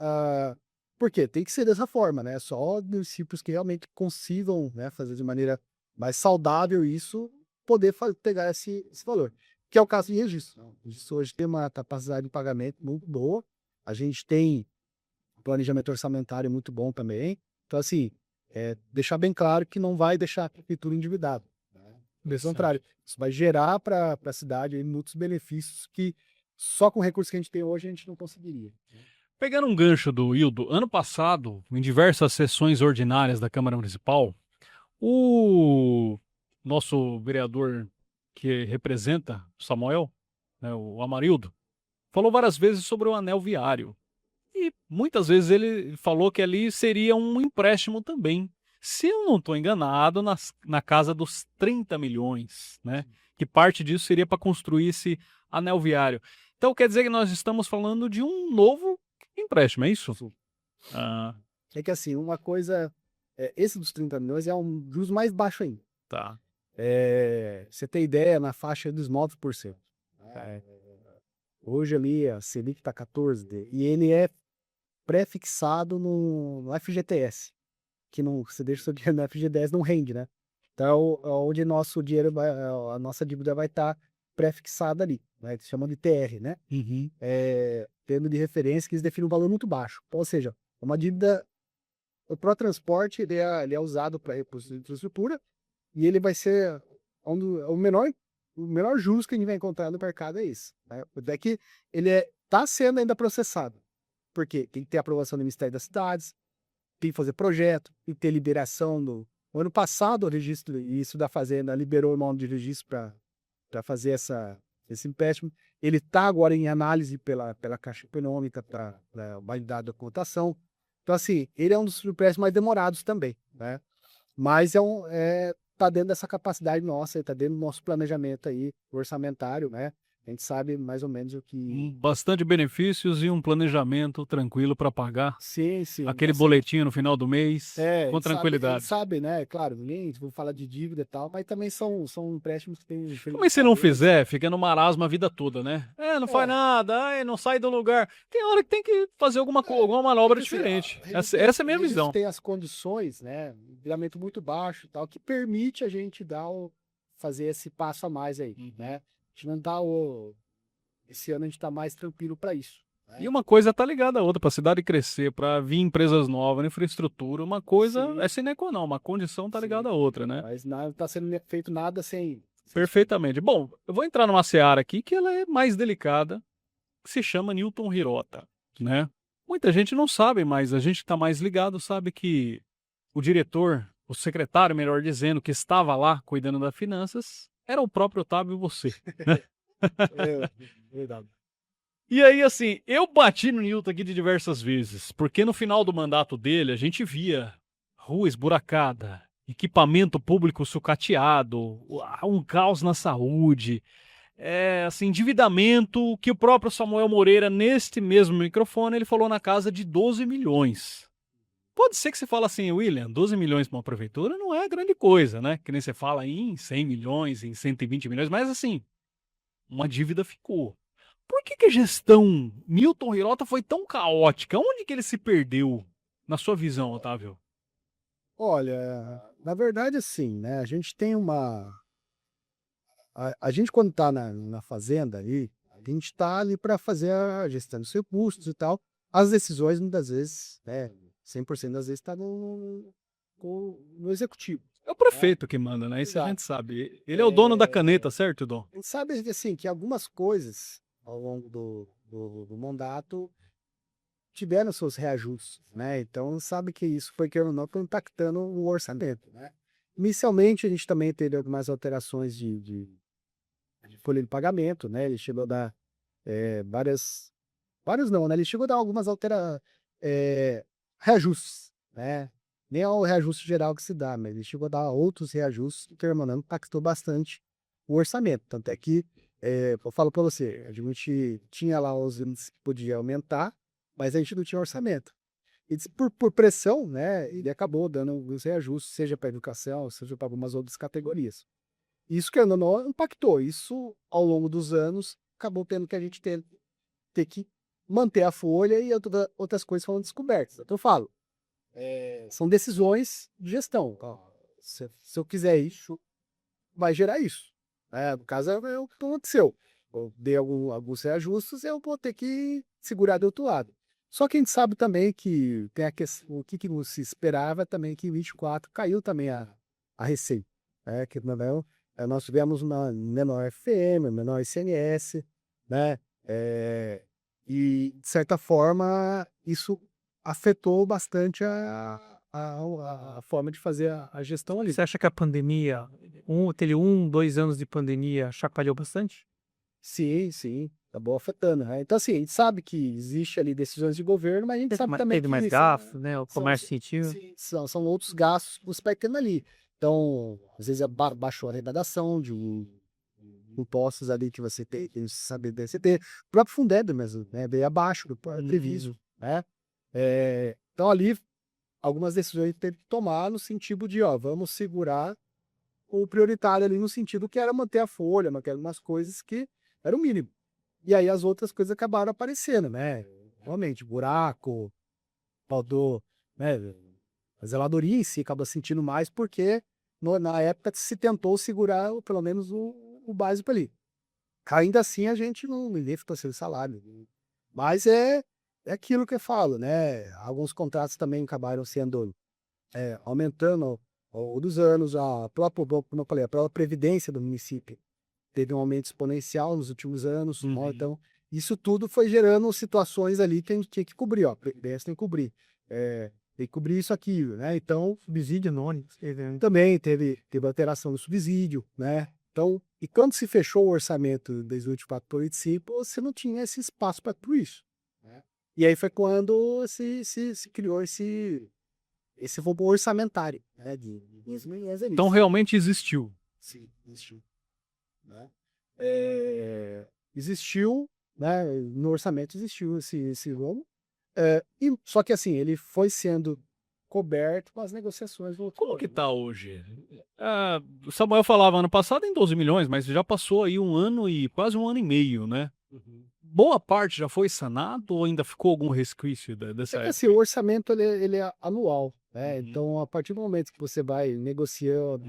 por quê? Tem que ser dessa forma, né? Só municípios que realmente consigam, né, fazer de maneira mais saudável isso, poder pegar esse valor. Que é o caso de registro. O registro hoje tem uma capacidade de pagamento muito boa, a gente tem planejamento orçamentário muito bom também. Então, assim, deixar bem claro que não vai deixar a prefeitura endividada. Pelo contrário, isso vai gerar para a cidade aí muitos benefícios que só com o recurso que a gente tem hoje a gente não conseguiria. Pegando um gancho do Hildo, ano passado, em diversas sessões ordinárias da Câmara Municipal, o nosso vereador que representa Samuel, né, o Amarildo, falou várias vezes sobre o anel viário. E muitas vezes ele falou que ali seria um empréstimo também. Se eu não estou enganado, na casa dos 30 milhões, né? Que parte disso seria para construir esse anel viário. Então quer dizer que nós estamos falando de um novo empréstimo, é isso? Ah, É que assim, uma coisa, esse dos 30 milhões é um juros mais baixo ainda. tá. Você tem ideia, na faixa dos 9%. Hoje ali a Selic está 14%, e ele é pré-fixado no FGTS, que não, você deixa o seu dinheiro no FGTS, não rende, né? Então, onde nosso dinheiro a nossa dívida vai estar pré-fixada ali, né? Eles chamam de TR, né? Uhum. Termo de referência que eles definem um valor muito baixo. Ou seja, uma dívida, o pró-transporte ele é usado para infraestrutura e ele vai ser o menor juros que a gente vai encontrar no mercado é isso. Né? É que ele está sendo ainda processado. Por quê? Tem que ter aprovação do Ministério das Cidades, tem que fazer projeto, tem que ter liberação do... O ano passado, o registro, isso da Fazenda liberou o nome de registro para fazer esse empréstimo. Ele está agora em análise pela Caixa Econômica para validar a cotação. Então, assim, ele é um dos empréstimos mais demorados também, né? Mas tá dentro dessa capacidade nossa, tá dentro do nosso planejamento aí, orçamentário, né? A gente sabe mais ou menos o que. Bastante benefícios e um planejamento tranquilo para pagar Sim, sim. aquele Assim, boletinho no final do mês a com gente tranquilidade. sabe, né? Claro, ninguém vou falar de dívida e tal, mas também são empréstimos que tem. Mas se não fizer, fica no marasmo a vida toda, né? Não faz É. nada, não sai do lugar. Tem hora que tem que fazer alguma manobra Porque, assim, diferente. registro Essa é a minha registro visão. tem as condições, né? Endividamento muito baixo e tal, que permite a gente fazer esse passo a mais aí, né? A gente não tá esse ano a gente tá mais tranquilo para isso, né? E uma coisa tá ligada à outra, para a cidade crescer, para vir empresas novas, infraestrutura, uma coisa Sim. é sine qua non, uma condição tá ligada à outra, né? Mas não tá sendo feito nada sem. Perfeitamente. Bom, eu vou entrar numa seara aqui que ela é mais delicada, que se chama Newton Hirota, né? Muita gente não sabe, mas a gente que tá mais ligado sabe que o diretor, o secretário, melhor dizendo, que estava lá cuidando das finanças, era o próprio Otávio você. Verdade. E aí, assim, eu bati no Newton aqui de diversas vezes, porque no final do mandato dele a gente via rua esburacada, equipamento público sucateado, um caos na saúde, assim, endividamento que o próprio Samuel Moreira, neste mesmo microfone, ele falou na casa de 12 milhões. Pode ser que você fale assim, William, 12 milhões para uma prefeitura não é grande coisa, né? Que nem você fala em 100 milhões, em 120 milhões, mas assim, uma dívida ficou. Por que a gestão Newton Hirota foi tão caótica? Onde que ele se perdeu, na sua visão, Otávio? Olha, na verdade, assim, né? A gente tem a gente quando tá na fazenda ali, a gente tá ali para fazer a gestão dos recursos e tal. As decisões, muitas vezes, né? 100% das vezes tá no executivo. É o prefeito que manda, né? Isso a Exato. gente sabe. Ele é o dono da caneta, certo, Dom? A gente sabe assim, que algumas coisas ao longo do mandato tiveram seus reajustes, né? Então sabe que isso foi que ou não foi impactando o orçamento, né? Inicialmente a gente também teve algumas alterações de folha de pagamento, né? Ele chegou a dar vários não, né? Ele chegou a dar algumas reajustes, né? Nem é o reajuste geral que se dá, mas ele chegou a dar outros reajustes que, terminando, impactou bastante o orçamento. Tanto é que, eu falo para você, a gente tinha lá os índices que podia aumentar, mas a gente não tinha orçamento. E por pressão, né, ele acabou dando os reajustes, seja para a educação, seja para algumas outras categorias. Isso que não impactou. Isso, ao longo dos anos, acabou tendo que a gente ter que manter a folha e outras coisas foram descobertas. Então eu falo, são decisões de gestão. Ó, se eu quiser isso, vai gerar isso. No caso, é o que aconteceu. Eu dei alguns reajustes, eu vou ter que segurar do outro lado. Só que a gente sabe também que tem a questão, o que não se esperava também que em 24 caiu também a receita. Que nós tivemos uma menor FM, menor ICMS, né? E, de certa forma, isso afetou bastante a forma de fazer a gestão ali. Você acha que a pandemia, teve 2 anos de pandemia, chacoalhou bastante? Sim, sim, acabou afetando, né? Então, assim, a gente sabe que existe ali decisões de governo, mas a gente sabe também Teve mais que gastos, né? O comércio sentiu. sim, são outros gastos que você vai tendo ali. Então, às vezes baixou a arrecadação de impostos ali que você tem, que você sabe você ter. O próprio Fundeb mesmo, né? Veio abaixo do previsto, né? Então, ali, algumas decisões teve que tomar no sentido de, ó, vamos segurar o prioritário ali no sentido que era manter a folha, manter algumas coisas que era o mínimo. E aí as outras coisas acabaram aparecendo, né? Realmente, buraco, faltou, né? A zeladoria em si acaba sentindo mais porque na época se tentou segurar pelo menos o básico ali. Ainda assim a gente ninguém ficou sem salário. Mas é aquilo que eu falo, né? Alguns contratos também acabaram sendo aumentando ao longo dos anos. Como eu falei, a própria previdência do município teve um aumento exponencial nos últimos anos. Ó, então, isso tudo foi gerando situações ali que a gente tinha que cobrir. Ó, a previdência tem que cobrir. Tem que cobrir isso aqui, né? Então, Subsídio anônimo. também teve alteração do subsídio, né? Então, e quando se fechou o orçamento de 2024 por 2025, você não tinha esse espaço para tudo isso, né? E aí foi quando se criou esse robô orçamentário, né, de 2 milhões ali. Então realmente existiu. Sim, existiu, né? Existiu, né? No orçamento existiu esse rombo. Só que assim, ele foi sendo coberto com as negociações do outro Como lado, que né? tá hoje? O Samuel falava ano passado em 12 milhões, mas já passou aí um ano e quase um ano e meio, né? Boa parte já foi sanado ou ainda ficou algum resquício É dessa que assim, época? o orçamento ele é anual, né? Uhum. Então, a partir do momento que você vai negociando,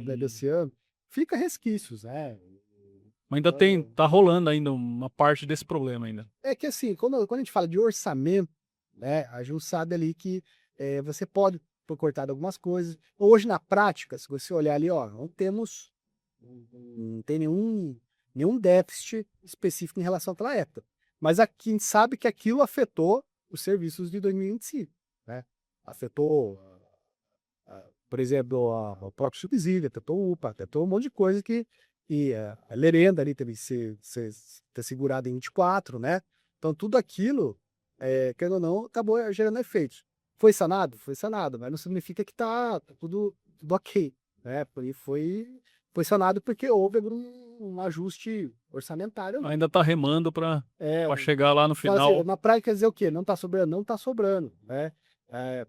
fica resquícios, né? Mas ainda tá rolando ainda uma parte desse problema ainda. É que assim, quando a gente fala de orçamento, né, a gente sabe ali que você pode ter cortado algumas coisas. Hoje, na prática, se você olhar ali, ó, não tem nenhum déficit específico em relação àquela época. Mas aqui a gente sabe que aquilo afetou os serviços de 2025, né? Afetou, por exemplo, o próprio subsídio, afetou o UPA, afetou um monte de coisa que a Lerenda ali teve que ter segurado em 24, né? Então tudo aquilo, querendo ou não, acabou gerando efeitos. Foi sanado? Foi sanado, mas não significa que tá tudo ok, né? Foi sanado porque houve um ajuste orçamentário ali. Ainda tá remando para É, chegar lá no fala assim, final. na prática quer dizer o quê? Não tá sobrando? Não tá sobrando, né?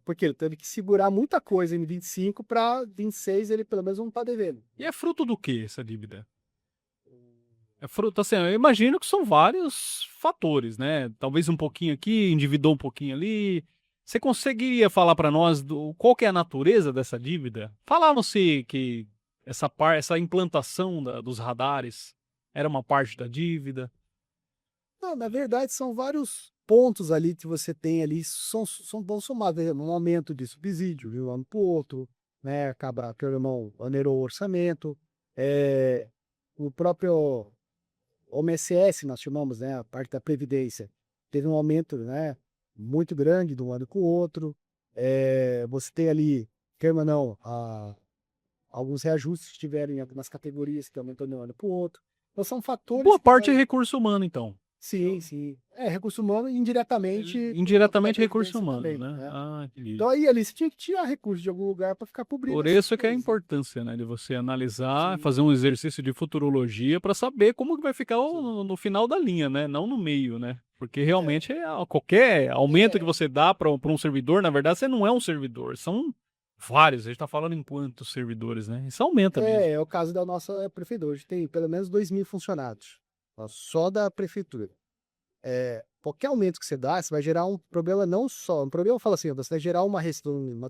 Porque ele teve que segurar muita coisa em 25 para 26 ele pelo menos não tá devendo. E é fruto do que essa dívida? É fruto, assim, eu imagino que são vários fatores, né? Talvez um pouquinho aqui, endividou um pouquinho ali. Você conseguiria falar para nós qual que é a natureza dessa dívida? Falavam-se que essa implantação dos radares era uma parte da dívida. Não, na verdade são vários pontos ali que você tem ali, vão somar, por exemplo, um aumento de subsídio de um ano para o outro, né? Acaba que o irmão onerou o orçamento, o próprio OMSS, nós chamamos, né? A parte da Previdência, teve um aumento, né? Muito grande de um ano para o outro. Você tem ali, quer ou não, alguns reajustes que tiveram em algumas categorias que aumentou de um ano para o outro. Então são fatores Boa que parte é recurso humano, então. sim, sim. Recurso humano indiretamente da Indiretamente recurso Previdência humano, também, né? né. Ah, entendi. Então aí ali você tinha que tirar recurso de algum lugar para ficar cobrindo Por essas isso que é a coisas, né. importância, né, de você analisar, Sim, fazer um exercício de futurologia para saber como que vai ficar sim. no final da linha, né, não no meio, né? Porque É, realmente qualquer aumento que é, você dá para um servidor, na verdade, você não é um servidor, são vários. A gente está falando em quantos servidores, né? Isso aumenta mesmo. é o caso da nossa prefeitura, hoje tem pelo menos 2.000 funcionários, ó, só da prefeitura. Qualquer aumento que você dá, você vai gerar um problema não só um problema, fala assim, você vai gerar uma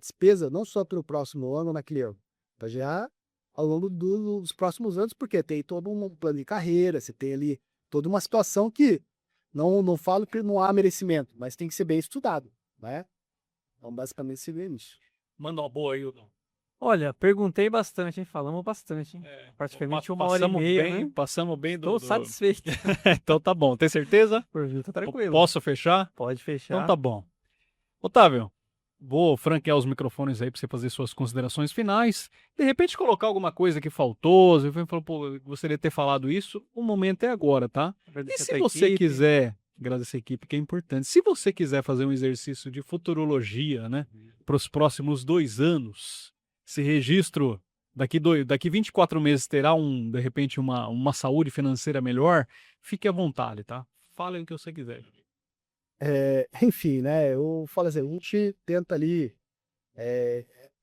despesa não só para o próximo ano ou naquele ano, vai gerar ao longo dos próximos anos, porque tem todo um plano de carreira, você tem ali toda uma situação que não falo que não há merecimento, mas tem que ser bem estudado, né? Então, basicamente, se vê nisso. Manda uma boa aí, Hildon. Olha, perguntei bastante, hein? Falamos bastante, hein? Praticamente uma hora e meia, né? Passamos bem Estou satisfeito. Então tá bom, tem certeza? Por mim, tá tranquilo. Posso fechar? Pode Então fechar. tá bom. Otávio, vou franquear os microfones aí para você fazer suas considerações finais. De repente colocar alguma coisa que faltou, você falou, pô, eu gostaria de ter falado isso. O momento é agora, tá? E Agradecer a se tua você equipe. quiser, agradecer a equipe que é importante, se você quiser fazer um exercício de futurologia, né, para os próximos 2 anos, esse registro daqui 24 meses terá de repente uma saúde financeira melhor, fique à vontade, tá? Falem o que você quiser. Enfim, né? Eu falo assim, a gente tenta ali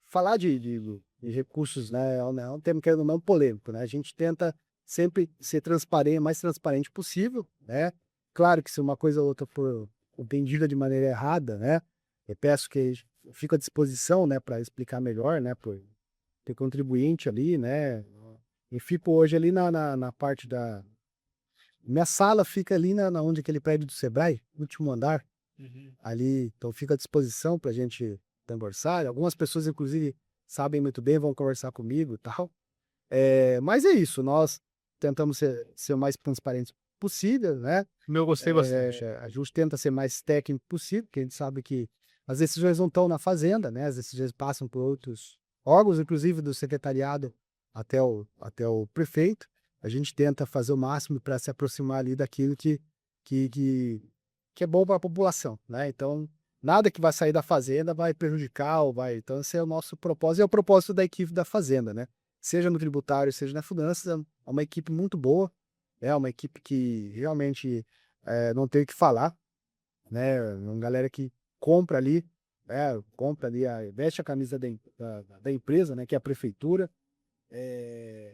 falar de recursos, né? É um tema que é um polêmico, né? A gente tenta sempre ser transparente, mais transparente possível, né? Claro que se uma coisa ou outra for entendida de maneira errada, né? Eu peço que fico à disposição, né, para explicar melhor, né, por ter contribuinte ali, né? E fico hoje ali na parte da minha sala fica ali na onde aquele prédio do Sebrae, último andar, ali, então fica à disposição para a gente conversar. Algumas pessoas, inclusive, sabem muito bem, vão conversar comigo e tal. Mas é isso, nós tentamos ser o mais transparentes possível, né? Meu, gostei bastante. A gente tenta ser mais técnico possível, porque a gente sabe que as decisões não estão na fazenda, né? As decisões passam por outros órgãos, inclusive do secretariado até o prefeito. A gente tenta fazer o máximo para se aproximar ali daquilo que que é bom para a população, né? Então, nada que vai sair da fazenda vai prejudicar ou vai. Então, esse é o nosso propósito, e é o propósito da equipe da fazenda, né? Seja no tributário, seja na finanças, é uma equipe muito boa, é uma equipe que realmente não tem o que falar, né? Uma galera que compra ali, compra ali, veste a camisa da empresa, né? Que é a prefeitura.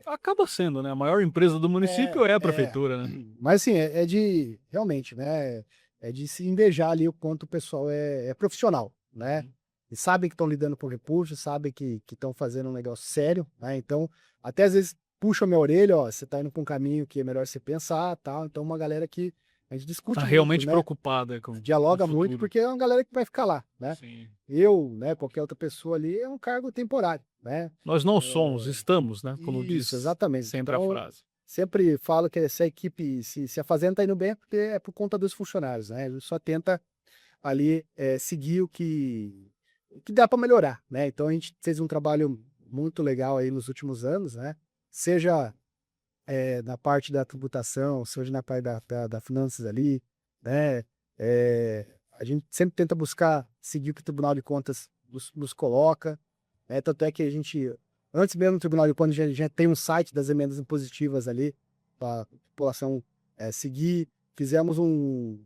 Acaba sendo, né? A maior empresa do município é a prefeitura, né? Mas assim, é de, realmente, né? É de se invejar ali o quanto o pessoal é profissional, né? E sabem que estão lidando com recursos, sabem que estão fazendo um negócio sério, né? Então, até às vezes puxa a minha orelha, ó, você tá indo pra um caminho que é melhor você pensar, tal. Então, uma galera que a gente discute Tá muito, realmente né? preocupada com Dialoga o muito, futuro. porque é uma galera que vai ficar lá, né? Sim. Eu, né, qualquer outra pessoa ali, é um cargo temporário, né? Nós não somos, estamos, né? Como diz Isso, exatamente. sempre a Então, frase. sempre falo que se a equipe, se a fazenda tá indo bem, é porque é por conta dos funcionários, né? Ele só tenta ali seguir o que dá para melhorar, né? Então a gente fez um trabalho muito legal aí nos últimos anos, né? Seja na parte da tributação, seja na parte da finanças ali, né? A gente sempre tenta buscar seguir o que o Tribunal de Contas nos coloca, né? Tanto é que a gente, antes mesmo do Tribunal de Contas, a gente já tem um site das emendas impositivas ali, para a população seguir. Fizemos um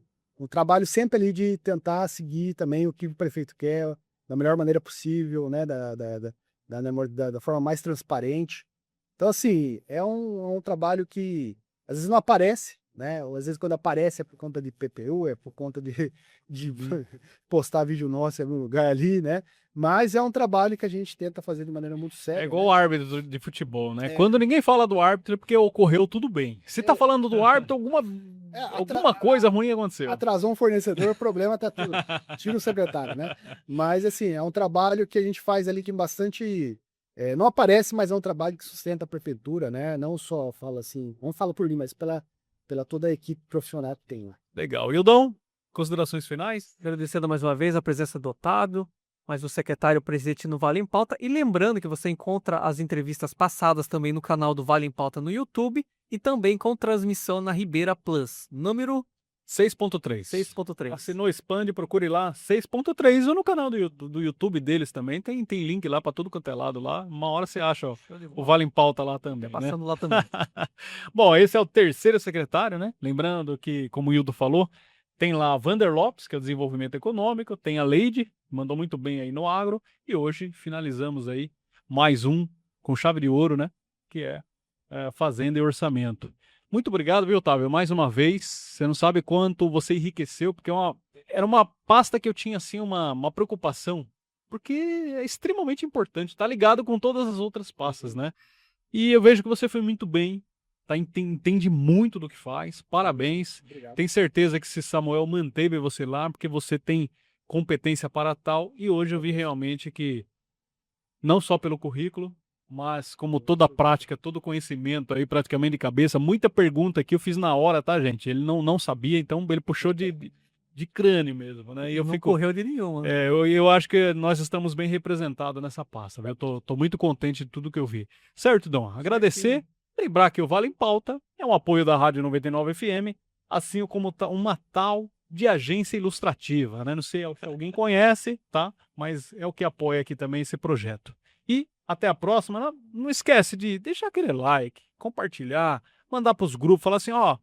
trabalho sempre ali de tentar seguir também o que o prefeito quer, da melhor maneira possível, né? Da forma mais transparente. Então, assim, é um trabalho que às vezes não aparece, né? Ou às vezes quando aparece é por conta de PPU, é por conta de postar vídeo nosso em algum lugar ali, né? Mas é um trabalho que a gente tenta fazer de maneira muito séria. É igual né? o árbitro de futebol, né? Quando ninguém fala do árbitro é porque ocorreu tudo bem. Se tá falando do árbitro, alguma coisa ruim aconteceu. Atrasou um fornecedor, o problema tá tudo. Tira o secretário, né? Mas, assim, é um trabalho que a gente faz ali que bastante. Não aparece, mas é um trabalho que sustenta a prefeitura, né? Não só fala assim, não fala por mim, mas pela toda a equipe profissional que tem lá. Legal. Ildão, considerações finais? Agradecendo mais uma vez a presença do Otávio, mais o secretário-presidente no Vale em Pauta. E lembrando que você encontra as entrevistas passadas também no canal do Vale em Pauta no YouTube e também com transmissão na Ribeira Plus, número 6.3. 6.3. Assinou Expande, procure lá 6.3 ou no canal do YouTube deles também. Tem link lá pra tudo quanto é lado lá. Uma hora você acha o Vale em Pauta lá também, né? Passando lá também. Bom, esse é o terceiro secretário, né? Lembrando que, como o Hildo falou, tem lá a Vander Lopes, que é o desenvolvimento econômico, tem a Leide, mandou muito bem aí no agro, e hoje finalizamos aí mais um com chave de ouro, né? Que é Fazenda e Orçamento. Muito obrigado, viu, Otávio? Mais uma vez, você não sabe quanto você enriqueceu, porque era uma pasta que eu tinha, assim, uma preocupação, porque é extremamente importante, tá ligado com todas as outras pastas, né? E eu vejo que você foi muito bem, tá? Entende muito do que faz, parabéns. Obrigado. Tenho certeza que se Samuel manteve você lá, porque você tem competência para tal, e hoje eu vi realmente que, não só pelo currículo, mas como toda a prática, todo o conhecimento aí praticamente de cabeça, muita pergunta que eu fiz na hora, tá, gente? Ele não sabia, então ele puxou de crânio mesmo, né? E eu Não correu de nenhuma. eu acho que nós estamos bem representados nessa pasta, viu? Eu tô muito contente de tudo que eu vi. Certo, Dom? Agradecer, lembrar que o Vale em Pauta é um apoio da Rádio 99 FM, assim como uma tal de agência ilustrativa, né? Não sei se alguém conhece, tá? Mas é o que apoia aqui também esse projeto. E até a próxima. Não esquece de deixar aquele like, compartilhar, mandar pros grupos, falar assim, ó,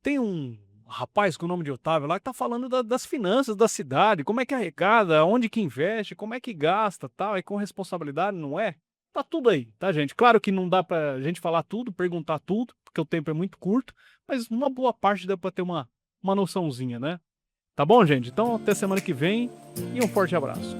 tem um rapaz com o nome de Otávio lá que tá falando das finanças da cidade, como é que arrecada, onde que investe, como é que gasta, tal, é com responsabilidade, não é? Tá tudo aí, tá, gente? Claro que não dá pra gente falar tudo, perguntar tudo, porque o tempo é muito curto, mas uma boa parte dá pra ter uma noçãozinha, né? Tá bom, gente? Então, até semana que vem e um forte abraço.